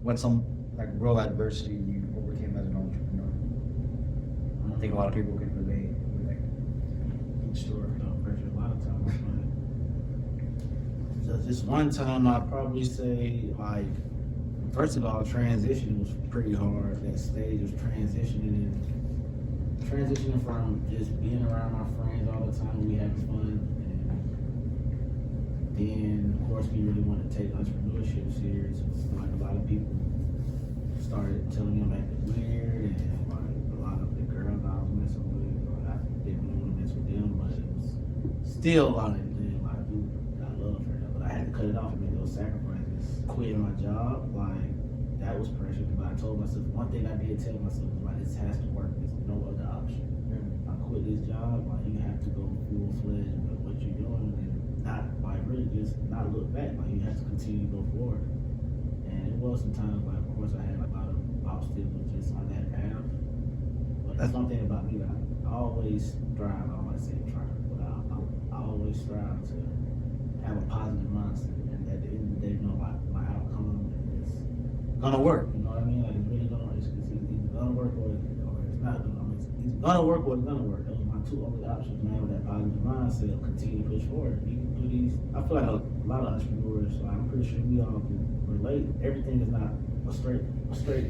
when some like real adversity you overcame as an entrepreneur. I think a lot of people can relate with like each story. Felt pressure a lot of times. But this one time, I'd probably say, like, first of all, transition was pretty hard. That stage of transitioning transitioning from just being around my friends all the time, we having fun, and then of course we really want to take entrepreneurship serious. It's like a lot of people started telling me I'm acting weird, and like a lot of the girls I was messing with, or I didn't want to mess with them, but it was still a lot of them. I love her, but I had to cut it off and make those sacrifices. Quitting my job, like that was pressure. But I told myself one thing I did tell myself was like, this has to work. There's no other option. I quit this job. Like you have to go full fledged with what you're doing, and not like really just not look back. Like you have to continue to go forward. And it was sometimes like, of course, I had like, a lot of obstacles just on that path. But that's one thing about me that I always strive. I always say try, but I always strive to have a positive mindset. And at the end of the day, you know, my outcome is gonna work. You know what I mean? Like it's really gonna. It's either gonna work or it's not gonna. I mean, it's gonna work or it's gonna work. Those are my two only options, man. With that positive mindset, continue to push forward. You can do these. I feel like a lot of entrepreneurs. So I'm pretty sure we all can relate. Everything is not a straight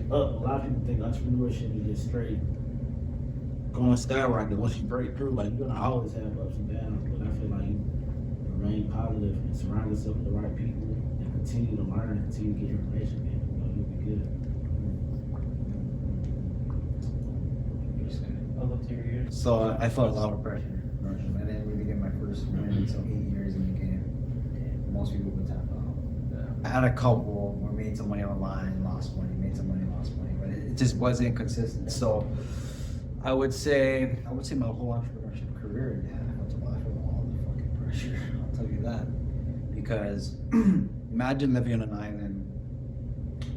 up. A lot of people think entrepreneurship is just straight going skyrocket once you break through. Like you're gonna always have ups and downs, but I feel like you remain positive and surround yourself with the right people and continue to learn and continue to get information. And you know you'll be good. I'd love to hear you. So I felt a lot of pressure. I didn't really get my first win until 8 years in the game. Most people would tap out. I had a couple where I made some money online, lost money, made some money, lost money, but it just wasn't consistent. So I would say my whole entrepreneurship career, yeah, I felt a lot of all the fucking pressure. I'll tell you that. Because imagine living on an island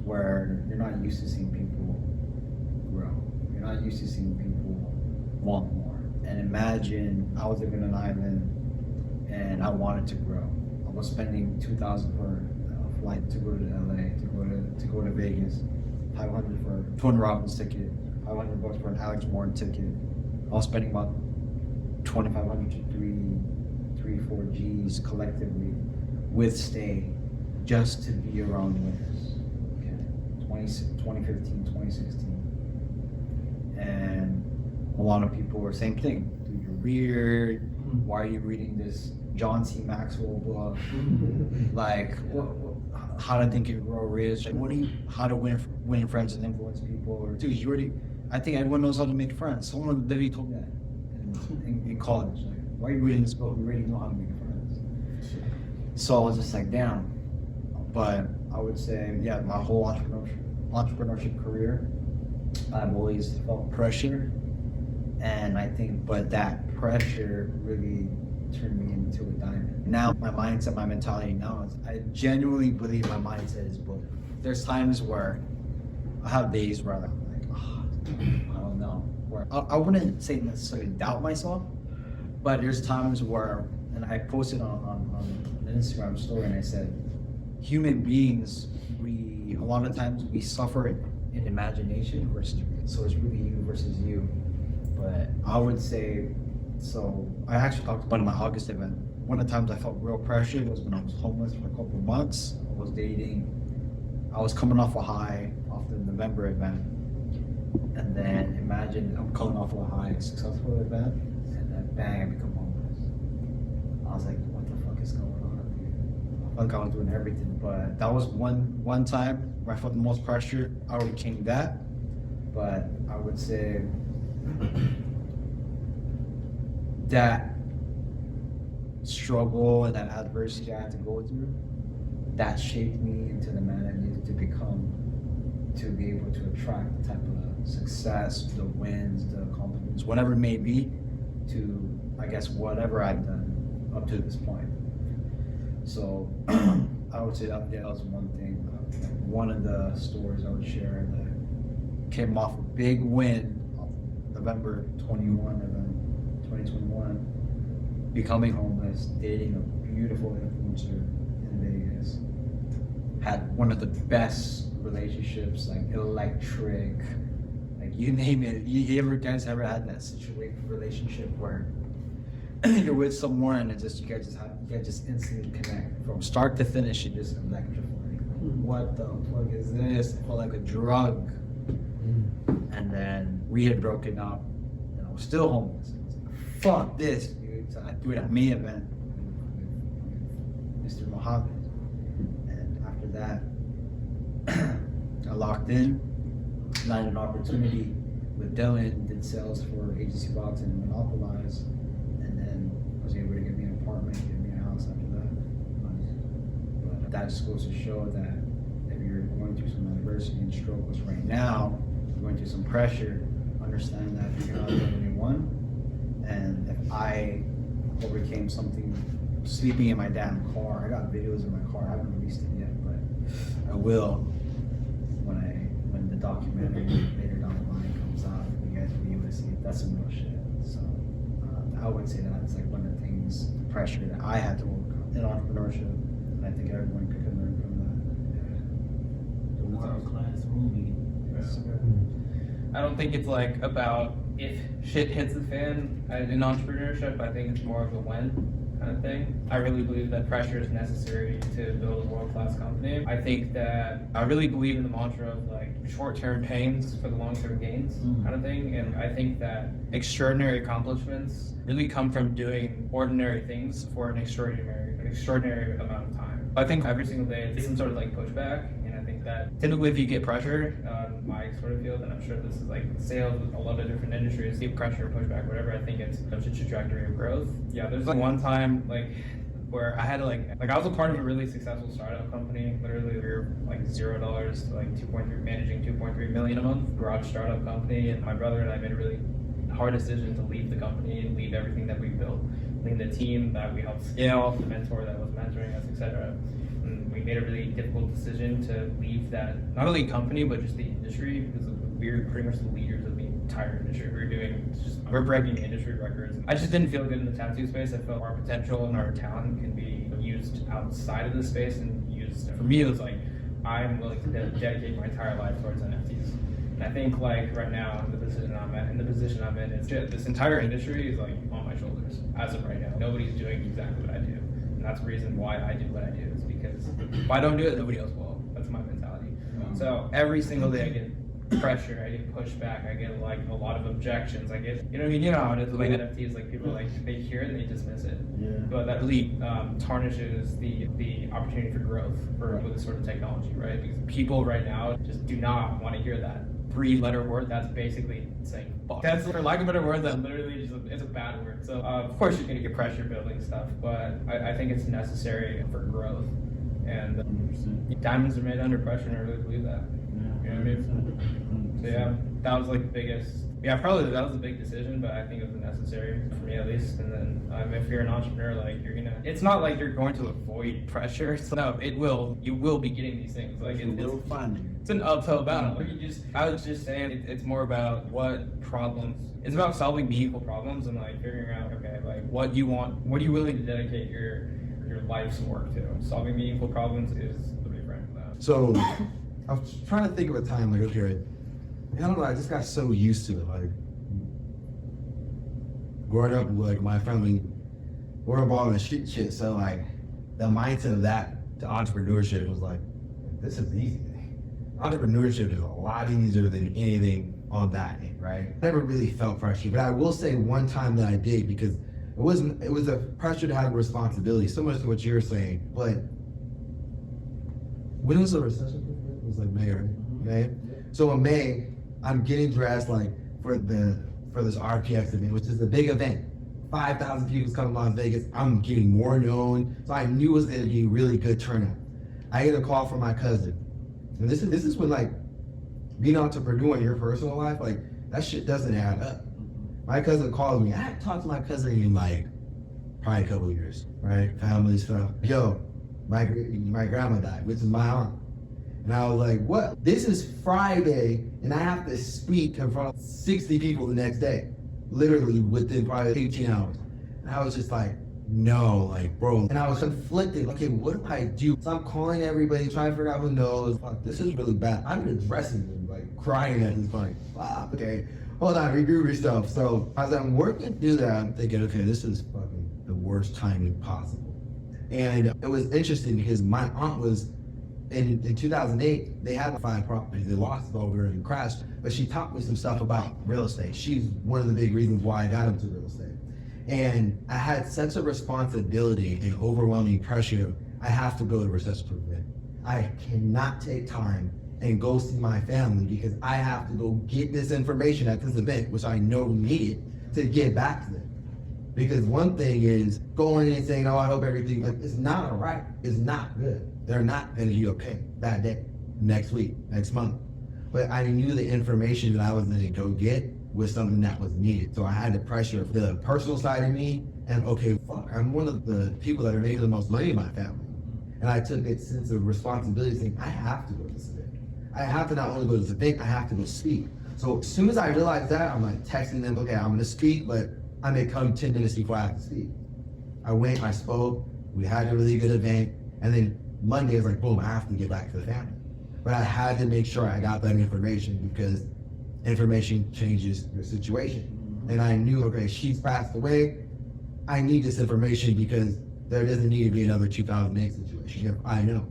where you're not used to seeing people grow. You're not used to seeing people want more. And imagine I was living on an island and I wanted to grow. I was spending $2,000 for a flight to go to LA, to go to Vegas, $500 for a Tony Robbins ticket, $500 for an Alex Warren ticket. I was spending about $2,500 to 4 G's collectively with stay just to be around winners. Okay, 2015, 2016. And a lot of people were same thing. Dude, you're weird. Why are you reading this John C. Maxwell book? Like, how to think and grow rich? Like, how to win friends and influence people? Or, dude, I think everyone knows how to make friends. Someone literally told me that in college. Like, why are you reading this book? You already know how to make friends. So I was just like, damn. But I would say, yeah, my whole entrepreneurship career, I've always felt pressure. And I think, but that pressure really turned me into a diamond. Now, my mindset, my mentality now is, I genuinely believe my mindset is bulletproof. There's times where I have days where I'm like, oh, I don't know. Where I wouldn't say necessarily doubt myself, but there's times where, and I posted on an Instagram story and I said, human beings, a lot of times we suffer in imagination versus, so it's really you versus you. But I would say, so I actually talked about in my August event, one of the times I felt real pressure was when I was homeless for a couple of months. I was dating, I was coming off a high off the November event. And then imagine I'm coming off of a high, successful event, and then bang, I become homeless. I was like, what the fuck is going on? I felt like I was doing everything, but that was one time where I felt the most pressure. I overcame that, but I would say that struggle and that adversity I had to go through, that shaped me into the man I needed to become to be able to attract the type of success, the wins, the accomplishments, whatever it may be, to, I guess, whatever I've done up to this point. So I would say that was one thing. One of the stories I would share that came off a big win of November 2021, becoming homeless, dating a beautiful influencer in Vegas, had one of the best relationships, like electric, like you name it. You guys ever had that situation, relationship where you're with someone and it just you guys just instantly connect from start to finish? It just electrifying. What the fuck is this? It felt like a drug. And then we had broken up, and I was was still homeless. I was like, fuck this, dude. So I threw it at me event with Mr. Mohammed. And after that, I locked in, landed an opportunity with Dylan, did sales for Agency Box and Monopolize, and then was able to get me an apartment, get me a house after that. But that just goes to show that if you're going through some adversity and struggles right now, you're going through some pressure, understand that you're not the only one. And if I overcame something sleeping in my damn car, I got videos in my car, I haven't released it yet, but I will when the documentary later down the line comes out, you guys will be able to see it. That's some real shit. So I would say that's like one of the things, the pressure that I had to overcome in entrepreneurship, and I think everyone could learn from that. The world-class movie. I don't think it's like about if shit hits the fan in entrepreneurship. I think it's more of a when kind of thing. I really believe that pressure is necessary to build a world-class company. I think that I really believe in the mantra of like short-term pains for the long-term gains kind of thing. And I think that extraordinary accomplishments really come from doing ordinary things for an extraordinary amount of time. I think every single day it's some sort of like pushback, and I think that typically if you get pressure, my sort of field, and I'm sure this is like sales with a lot of different industries, get pressure, pushback, whatever, I think it's such a trajectory of growth. Yeah, there's like one time like where I had to like I was a part of a really successful startup company. Literally we were like $0 to like 2.3, managing 2.3 million a month, garage startup company, and my brother and I made a really hard decision to leave the company and leave everything that we built, leave the team that we helped scale, the mentor that was mentoring us, etc. And we made a really difficult decision to leave that, not only company, but just the industry, because we were pretty much the leaders of the entire industry. We're breaking industry records. I just didn't feel good in the tattoo space. I felt our potential and our talent can be used outside of the space and used. For me, it was like, I'm willing to dedicate my entire life towards NFTs. And I think like right now, the position I'm in, it's shit. This entire industry is like on my shoulders as of right now. Nobody's doing exactly what I do. And that's the reason why I do what I do, is because if I don't do it, nobody else will. That's my mentality. So every single day I get pressure, I get pushback, I get like a lot of objections, I get, you know how it is with like NFTs, like people like, they hear it and they dismiss it. Yeah. But that really tarnishes the opportunity for growth with this sort of technology, right? Because people right now just do not want to hear that 3-letter word that's basically saying fuck. That's, for lack of a better word, that literally just it's a bad word. So of course you're gonna get pressure building stuff, but I think it's necessary for growth. And 100%. diamonds are made under pressure, and I really believe that. You know what I mean? So yeah, that was like the biggest. Yeah, probably that was a big decision, but I think it was necessary for me at least. And then if you're an entrepreneur, like it's not like you're going to avoid pressure. So no, you will be getting these things. Like it's an uphill battle. I was just saying, it's more about what problems. It's about solving meaningful problems and like figuring out, okay, like what you want, what are you willing to dedicate your life's work to. Solving meaningful problems is the big friend for that. So I was trying to think of a time like, okay, I don't know, I just got so used to it. Like growing up with like my family, we're involved in street shit. So like the mindset of that to entrepreneurship was like, this is easy. Entrepreneurship is a lot easier than anything on that end, right? Never really felt pressure, but I will say one time that I did, because it was a pressure to have responsibility, so much to what you're saying. But when was the recession? It was like May, right? May. So in May, I'm getting dressed like for this RPX event, which is a big event. 5,000 people coming to Las Vegas. I'm getting more known, so I knew it was going to be really good turnout. I get a call from my cousin, and this is when like being an entrepreneur in your personal life, like that shit doesn't add up. My cousin calls me. I haven't talked to my cousin in like probably a couple of years, right? Family stuff. Yo, my grandma died, which is my aunt. And I was like, what? This is Friday, and I have to speak in front of 60 people the next day, literally within probably 18 hours. And I was just like, no, like, bro. And I was conflicted. Okay, what do I do? So I'm calling everybody, trying to figure out who knows. Fuck, this is really bad. I'm addressing them, like crying at this point. Wow, okay. Hold on, regroup yourself. So as I'm working through that, I'm thinking, okay, this is fucking the worst timing possible. And it was interesting because my aunt was in 2008, they had 5 properties. They lost it over and crashed. But she taught me some stuff about real estate. She's one of the big reasons why I got into real estate. And I had such a responsibility and overwhelming pressure. I have to go to recession-proof event. I cannot take time and go see my family because I have to go get this information at this event, which I know needed to get back to them. Because one thing is going and saying, oh, I hope everything, like, it's not all right. It's not good. They're not going to be okay that day, next week, next month. But I knew the information that I was going to go get was something that was needed. So I had the pressure of the personal side of me and, okay, fuck, I'm one of the people that are making the most money in my family. And I took a sense of responsibility saying, I have to go to this event. I have to not only go to this event, I have to go speak. So as soon as I realized that, I'm like texting them, okay, I'm going to speak, but I may come 10 minutes before I have to speak. I went, I spoke, we had a really good event, and then Monday I was like, boom, I have to get back to the family. But I had to make sure I got that information because information changes your situation. And I knew, okay, she's passed away, I need this information because there doesn't need to be another 2008 situation. I know,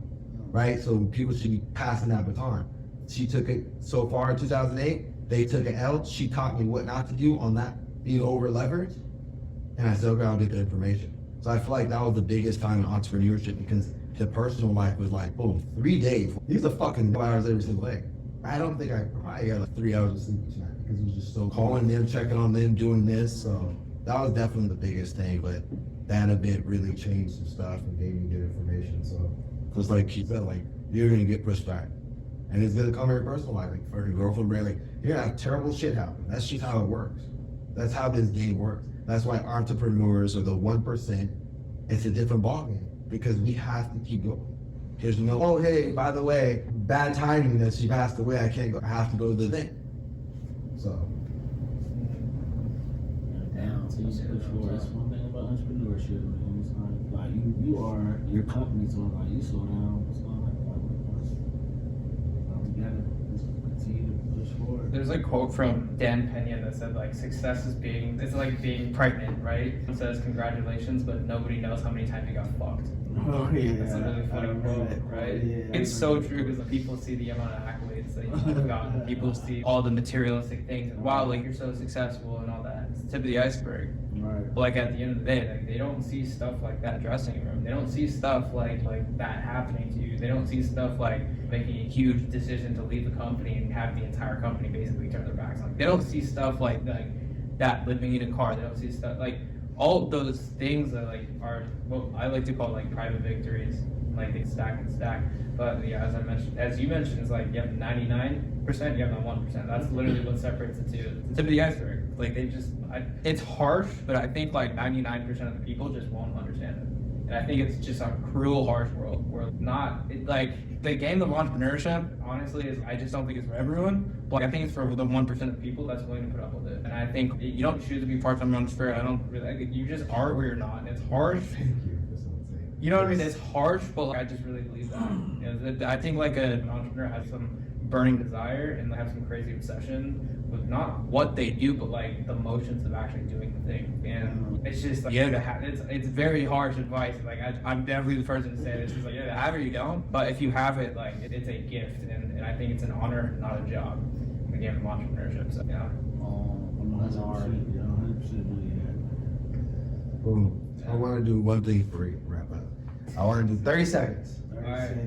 right? So people should be passing that baton. She took it so far in 2008, they took an L, she taught me what not to do on that being over leveraged, and I still got to get the information. So I feel like that was the biggest time in entrepreneurship because the personal life was like, boom, 3 days. These are fucking 5 hours every single day. I don't think I probably got like 3 hours of sleep each night because it was just so calling them, checking on them, doing this. So that was definitely the biggest thing, but that event really changed some stuff and gave me good information. So just like she said, like, you're gonna get pushed back. And it's gonna come in your personal life, like for your girlfriend, like, you're gonna have terrible shit happen. That's just how it works. That's how this game works. That's why entrepreneurs are the 1%. It's a different ballgame because we have to keep going. There's no, oh, hey, by the way, bad timing that she passed away. I can't go. I have to go to the event. So. Down. So you push forward. That's one thing about entrepreneurship, man. It's like you are your company, so like you slow down. What's going on? We gotta just continue to push forward. There's a quote from Dan Pena that said like success is it's like being pregnant, right? It says congratulations, but nobody knows how many times you got fucked. Oh yeah, That's a really funny quote, right? It's so true because people see the amount of accolades that you've gotten. People see all the materialistic things. Wow, like you're so successful and all that. It's the tip of the iceberg. Right. But like at the end of the day, like they don't see stuff like that dressing room. They don't see stuff like that happening to you. They don't see stuff like making a huge decision to leave the company and have the entire company basically turn their backs on. They don't see stuff like that living in a car. They don't see stuff like all of those things that like are what I like to call like private victories. Like they stack and stack. But yeah, as you mentioned, it's like you have 99%, you have that 1%. That's literally what separates the two. It's the tip of the iceberg. Like it's harsh, but I think like 99% of the people just won't understand it. And I think it's just a cruel, harsh world where like the game of entrepreneurship, honestly, I just don't think it's for everyone. But I think it's for the 1% of people that's willing to put up with it. And I think you don't choose to be part-time entrepreneur. I don't really. You just are or you're not. And it's harsh. You know what I mean? It's harsh, but like, I just really believe that. You know, I think like an entrepreneur has some burning desire and they have some crazy obsession with not what they do, but like the motions of actually doing the thing. And it's just like, it's very harsh advice. Like I'm definitely the person to say this. It's like, yeah, have it, you don't. But if you have it, like it's a gift, and I think it's an honor, not a job. In the game of entrepreneurship. So yeah. That's hard. Yeah, 100% believe that. Boom. I want to do one thing for you, wrap up. I want to do 30 seconds.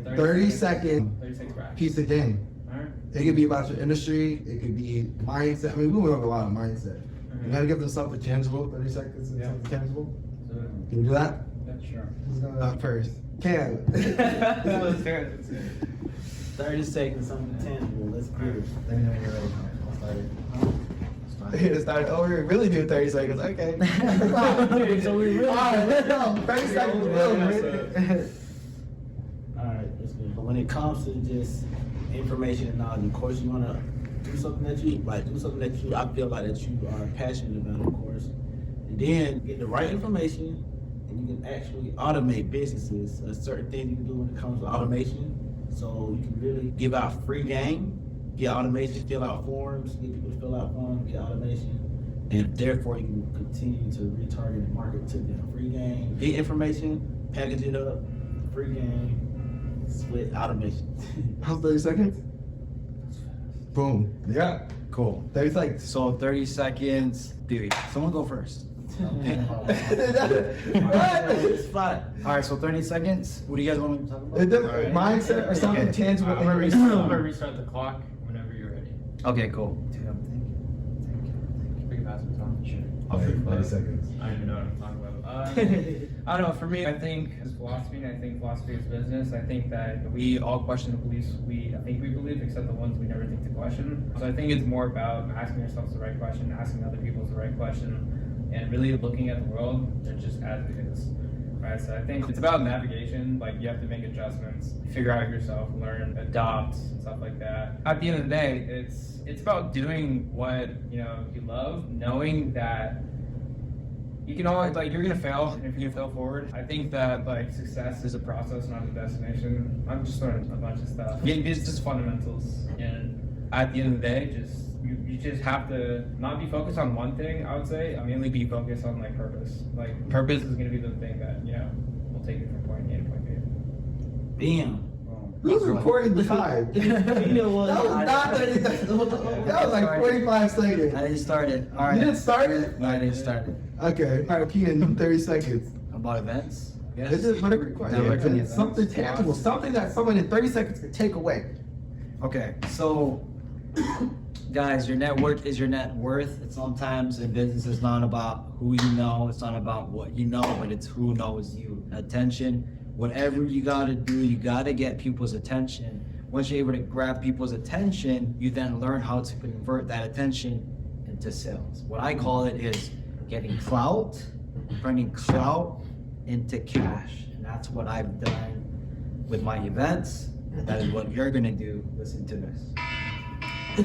30 second 36 racks. piece of game. Alright. It could be about your industry. It could be mindset. I mean, we went over a lot of mindset. You gotta give them something tangible. 30 seconds and something tangible. Can you do that? Yeah, sure. Who's going up first? Cam. 30 seconds, something tangible. Let's get it. Let me know when you're ready. I'll start it. Here to start. Oh, we really do 30 seconds. Okay. So we really. 30 seconds. Really. All right, let's go. But when it comes to just information and knowledge, of course, you want to do something that you like, I feel like that you are passionate about, of course. And then get the right information, and you can actually automate businesses. Certain things you can do when it comes to automation. So you can really give out free game, get automation, fill out forms, get people to fill out forms, get automation. And therefore you can continue to retarget and market to them. Free game, get information, package it up, free game. Split automation. How's 30 seconds? Boom. Yeah. Cool. 30 seconds. So 30 seconds. Dude, someone go first. It's fine. All right, so 30 seconds. What do you guys want me to talk about? It doesn't, mindset or something Okay. tangible. I'm gonna restart the clock whenever you're ready. Okay, cool. Dude, I'm thinking. We can pass the time. Sure. Okay, 30 seconds. I don't even know what I'm talking about. I don't know. For me, I think it's philosophy, and I think philosophy is business. I think that we all question the beliefs we think we believe, except the ones we never think to question. So I think it's more about asking yourselves the right question, asking other people the right question, and really looking at the world just as it is. Right. So I think it's about navigation. Like you have to make adjustments, figure out yourself, learn, adopt, stuff like that. At the end of the day, it's about doing what you love, knowing that you can always you're gonna fail, and if you fail forward, I think that success is a process, not a destination. I'm just learning a bunch of stuff. It's just fundamentals, and at the end of the day, you just have to not be focused on one thing. I would say, mainly be focused on purpose. Purpose is gonna be the thing that will take you from point A to point B. Damn. Who's recording the time? You know what? That was not 30 seconds. That was like 45 seconds. I didn't start it. All right. You didn't start it? No, I didn't start it. Okay. All right, Keenan, 30 seconds. About events? This is whatever you Yeah, something tangible, something that someone in 30 seconds can take away. Okay, so guys, your network is your net worth. And sometimes in business, it's not about who you know, it's not about what you know, but it's who knows you. Attention. Whatever you gotta do, you gotta get people's attention. Once you're able to grab people's attention, you then learn how to convert that attention into sales. What I call it is getting clout, turning clout into cash. And that's what I've done with my events. That is what you're gonna do. Listen to this.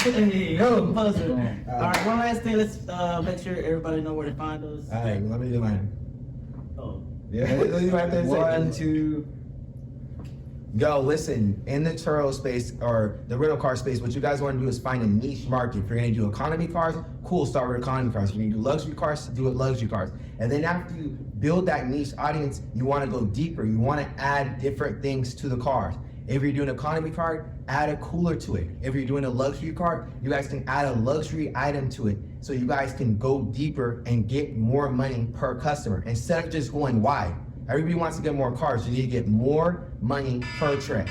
Hey, yo, buzzer. Boom. All right, one last thing. Let's make sure everybody know where to find us. All right, let me do mine. Oh, Yeah, let me write that One, second. two. Yo, listen, in the Turo space or the rental car space, what you guys want to do is find a niche market. If you're going to do economy cars, cool, start with economy cars. If you're going to do luxury cars, do it luxury cars. And then after you build that niche audience, you want to go deeper. You want to add different things to the cars. If you're doing an economy car, add a cooler to it. If you're doing a luxury car, you guys can add a luxury item to it. So you guys can go deeper and get more money per customer instead of just going wide. Everybody wants to get more cars. You need to get more money per trip.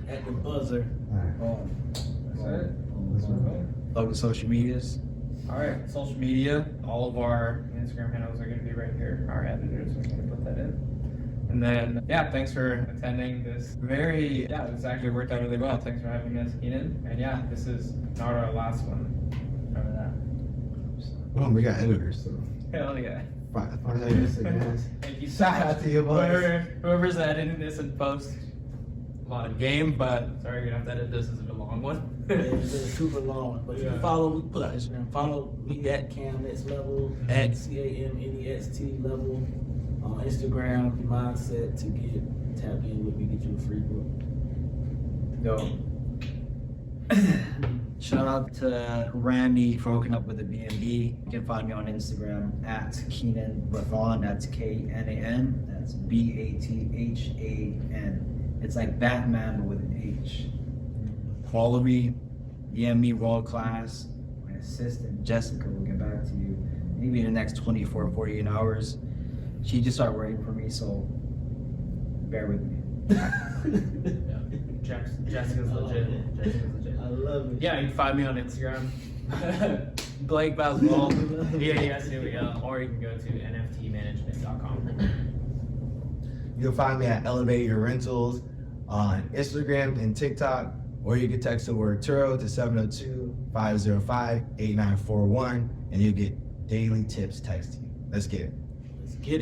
at the buzzer. That's it. Plug the social medias. All right, social media. All of our Instagram handles are going to be right here. Our editors are going to put that in. And then, yeah, thanks for attending this this actually worked out really well. Thanks for having us, Keenan. And yeah, this is not our last one. Remember that. Oh, we got editors. So. Hell yeah. Five editors again. Thank you so Shout much. out to you, boys. Whoever's editing this in post. A lot of game, but sorry, you're going to have to edit this as a long one. It's a super long one. But you can follow, we put out Instagram, follow me at Cam Next Level, at CAMNEXT Level on Instagram. Your mindset to tap in with me, get you a free book. Go. Shout out to Randy for hooking up with the B&B. You can find me on Instagram at Keenan Bathan. That's K-N-A-N. That's B-A-T-H-A-N. It's like Batman but with an H. Follow me, DM me world class. My assistant Jessica will get back to you maybe in the next 24, 48 hours. She just started working for me, so bear with me. Jessica's legit. Jessica's legit. I love it. Yeah, you can find me on Instagram. Blake Basball. BASUEL. Or you can go to nftmanagement.com. You can find me at Elevate Your Rentals on Instagram and TikTok, or you can text the word Turo to 702-505-8941, and you get daily tips texted to you. Let's get it. Let's get it.